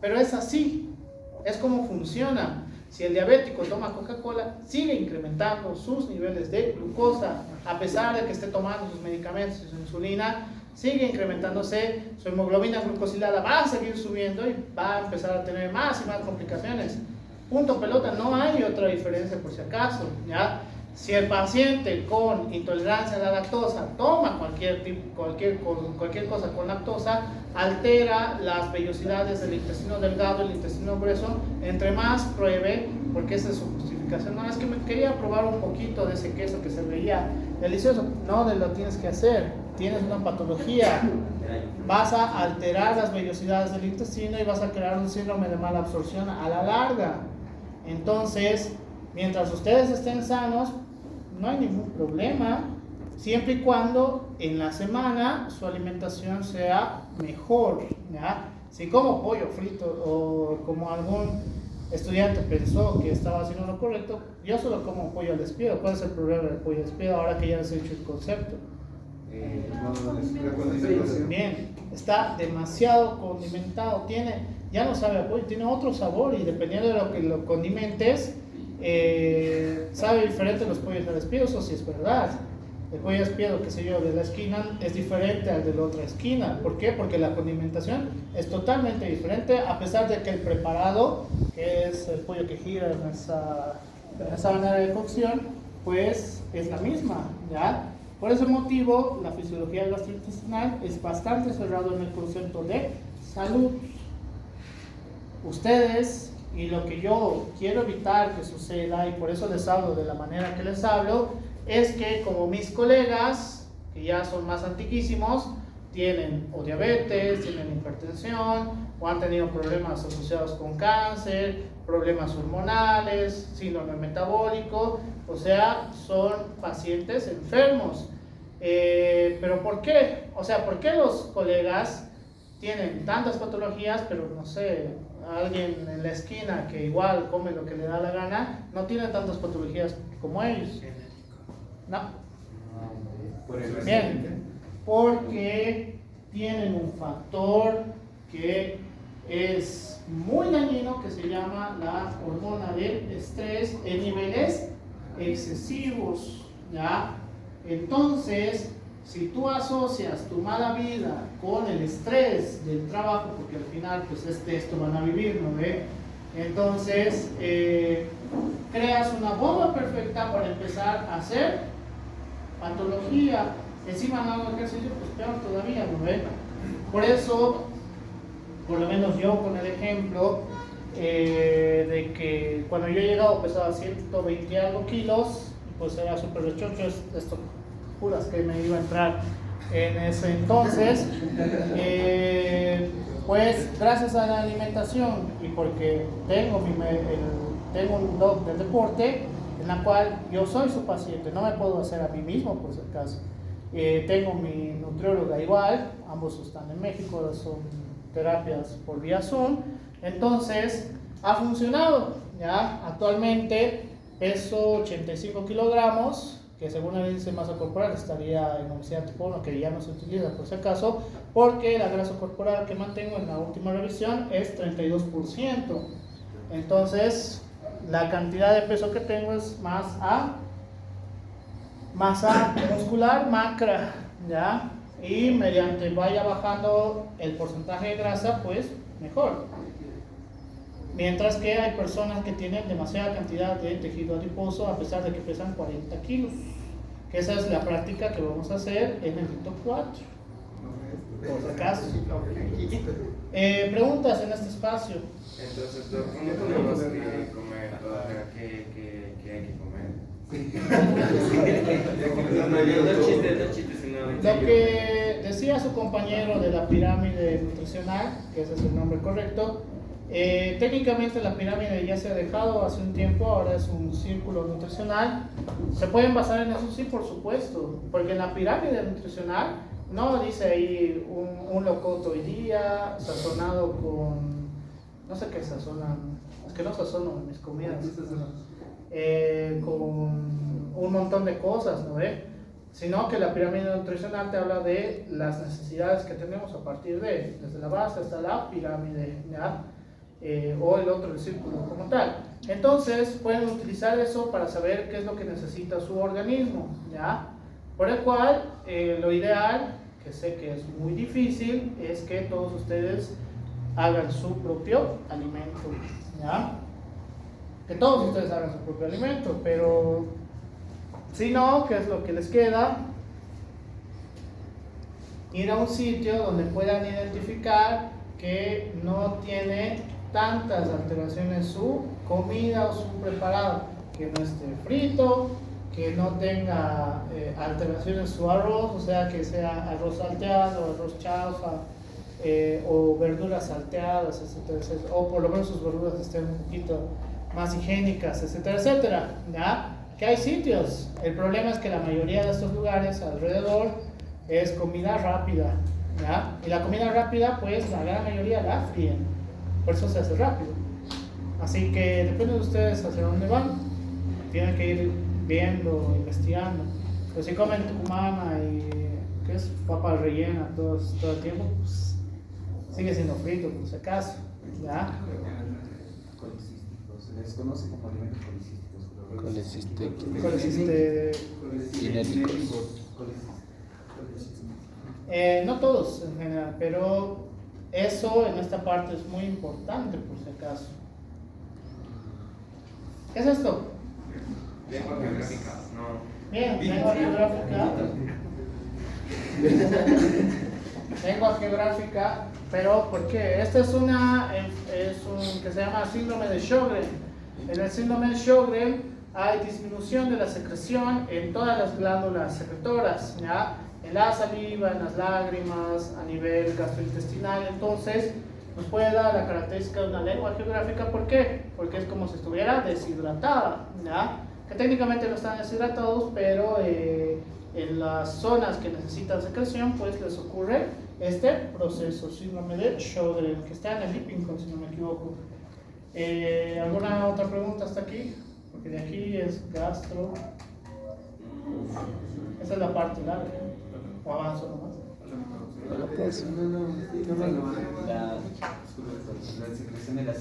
pero es así, es como funciona. Si el diabético toma Coca-Cola, sigue incrementando sus niveles de glucosa, a pesar de que esté tomando sus medicamentos y su insulina, sigue incrementándose, su hemoglobina glucosilada va a seguir subiendo y va a empezar a tener más y más complicaciones. Punto pelota, no hay otra diferencia por si acaso, ¿ya? Si el paciente con intolerancia a la lactosa toma cualquier cosa con lactosa, altera las vellosidades del intestino delgado y el intestino grueso. Entre más pruebe, porque esa es su justificación. No, es que me quería probar un poquito de ese queso que se veía delicioso. No, lo tienes que hacer. Tienes una patología. Vas a alterar las vellosidades del intestino y vas a crear un síndrome de mala absorción a la larga. Entonces, mientras ustedes estén sanos, no hay ningún problema, siempre y cuando en la semana su alimentación sea mejor, ¿ya? Si como pollo frito o como algún estudiante pensó que estaba haciendo lo correcto, yo solo como pollo al despido. ¿Cuál es el problema del pollo al despido ahora que ya les he hecho el concepto? Bien, está demasiado condimentado, ya no sabe a pollo, tiene otro sabor y dependiendo de lo que lo condimentes, sabe diferente los pollos al despido, eso sí es verdad. El pollo al despido, qué sé yo, de la esquina es diferente al de la otra esquina. ¿Por qué? Porque la condimentación es totalmente diferente, a pesar de que el preparado, que es el pollo que gira en esa manera de cocción, pues es la misma, ¿ya? Por ese motivo, la fisiología gastrointestinal es bastante cerrado en el concepto de salud. Ustedes, y lo que yo quiero evitar que suceda, y por eso les hablo de la manera que les hablo, es que como mis colegas, que ya son más antiquísimos, tienen o diabetes, tienen hipertensión, o han tenido problemas asociados con cáncer, problemas hormonales, síndrome metabólico, o sea, son pacientes enfermos. ¿Pero por qué? O sea, ¿por qué los colegas tienen tantas patologías, pero no sé, alguien en la esquina que igual come lo que le da la gana, no tiene tantas patologías como ellos? No. Bien. porque tienen un factor que es muy dañino, que se llama la hormona del estrés en niveles excesivos, ¿ya? Entonces, si tú asocias tu mala vida con el estrés del trabajo, porque al final pues esto van a vivir, ¿no ve? Entonces creas una bomba perfecta para empezar a hacer patología. Encima no hago ejercicio, pues peor todavía, ¿no ve? Por eso, por lo menos yo con el ejemplo de que cuando yo he llegado pesaba 120 y algo kilos, pues era súper rechocho, esto juras que me iba a entrar en ese entonces, pues gracias a la alimentación y porque tengo un doc del deporte en la cual yo soy su paciente, no me puedo hacer a mí mismo por si acaso. Tengo mi nutrióloga igual, ambos están en México, son terapias por vía Zoom, entonces ha funcionado, ¿ya? Actualmente peso 85 kilogramos, que según el índice de masa corporal estaría en obesidad tipo 1, que ya no se utiliza por si acaso, porque la grasa corporal que mantengo en la última revisión es 32%. Entonces, la cantidad de peso que tengo es masa muscular macra, ¿ya? Y mediante vaya bajando el porcentaje de grasa, pues mejor. Mientras que hay personas que tienen demasiada cantidad de tejido adiposo a pesar de que pesan 40 kilos. Que esa es la práctica que vamos a hacer en el Rito 4. Por si acaso. Preguntas en este espacio. Entonces, ¿cómo tenemos que comer? ¿Qué hay que comer? No chistes, sino Lo que decía su compañero de la pirámide nutricional, que ese es el nombre correcto, técnicamente la pirámide ya se ha dejado hace un tiempo, ahora es un círculo nutricional. ¿Se pueden basar en eso? Sí, por supuesto, porque en la pirámide nutricional no dice ahí un locoto hoy día, sazonado con, no sé qué sazonan, es que no sazono mis comidas, con un montón de cosas, ¿no ve? Sino que la pirámide nutricional te habla de las necesidades que tenemos a partir de, desde la base hasta la pirámide, ¿ya? O el otro, el círculo como tal. Entonces pueden utilizar eso para saber qué es lo que necesita su organismo, ¿ya? Por el cual lo ideal, que sé que es muy difícil, es que todos ustedes hagan su propio alimento, ¿ya? Que todos ustedes hagan su propio alimento, pero si no, ¿qué es lo que les queda? Ir a un sitio donde puedan identificar que no tiene tantas alteraciones su comida o su preparado, que no esté frito, que no tenga alteraciones su arroz, o sea que sea arroz salteado, arroz chaufa, o verduras salteadas, etcétera, etcétera, o por lo menos sus verduras estén un poquito más higiénicas, etcétera, etcétera, ¿ya? Que hay sitios, el problema es que la mayoría de estos lugares alrededor es comida rápida, ¿ya? Y la comida rápida, pues la gran mayoría la fríen, por eso se hace rápido. Así que depende de ustedes hacia dónde van, tienen que ir viendo, investigando. Pero si comen tucumana y que es papa rellena todo el tiempo, pues sigue siendo frito por si acaso, ¿ya? Colecísticos, se les conoce como alimentos colecísticos. Cinéticos. No todos en general, pero eso en esta parte es muy importante por si acaso. ¿Qué es esto? lengua geográfica, no. Bien, lengua geográfica. Lengua geográfica, pero ¿por qué? Esta es un que se llama síndrome de Sjögren. En el síndrome de Sjögren hay disminución de la secreción en todas las glándulas secretoras, ¿ya? En la saliva, en las lágrimas, a nivel gastrointestinal. Entonces nos puede dar la característica de una lengua geográfica. ¿Por qué? Porque es como si estuviera deshidratada, ¿ya? Que técnicamente no están deshidratados, pero en las zonas que necesitan secreción, pues les ocurre este proceso, síndrome de Sjögren, que está en el Lippincotti, si no me equivoco. ¿Alguna otra pregunta hasta aquí? Porque de aquí es gastro. Esa es la parte larga. ¿O avanzo nomás? Pero pues, La secreción de la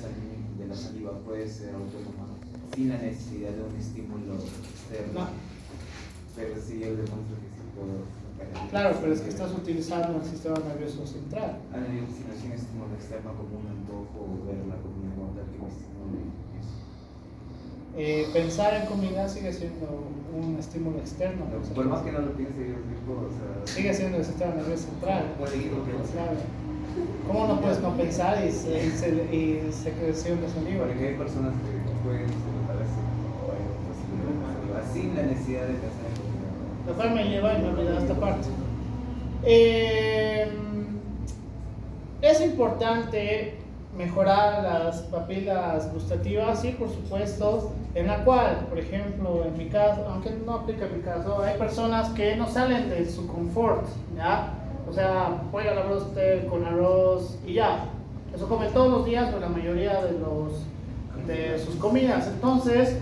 saliva puede ser autónoma sin la necesidad de un estímulo externo. No. Pero sí, yo demuestro que sí puedo. Claro, pero es que estás utilizando el sistema nervioso central. Yo si no es un estímulo externo como un antojo o ver la comida como tal que me estimule eso. Pensar en comida sigue siendo un estímulo externo. Por más que no lo piense, yo digo, o sea. Sigue siendo el sistema nervioso central. Claro. ¿Cómo no puedes no pensar y secreción de saliva? Porque hay personas que pueden notar eso, o hay otras sin la necesidad de pensar en comida. Lo cual me lleva y me olvida esta parte. Es importante mejorar las papilas gustativas, sí, por supuesto, en la cual, por ejemplo, en mi caso, aunque no aplica en mi caso, hay personas que no salen de su confort, ¿ya? O sea, pollo a la broster con arroz y ya. Eso comen todos los días o la mayoría de sus comidas. Entonces,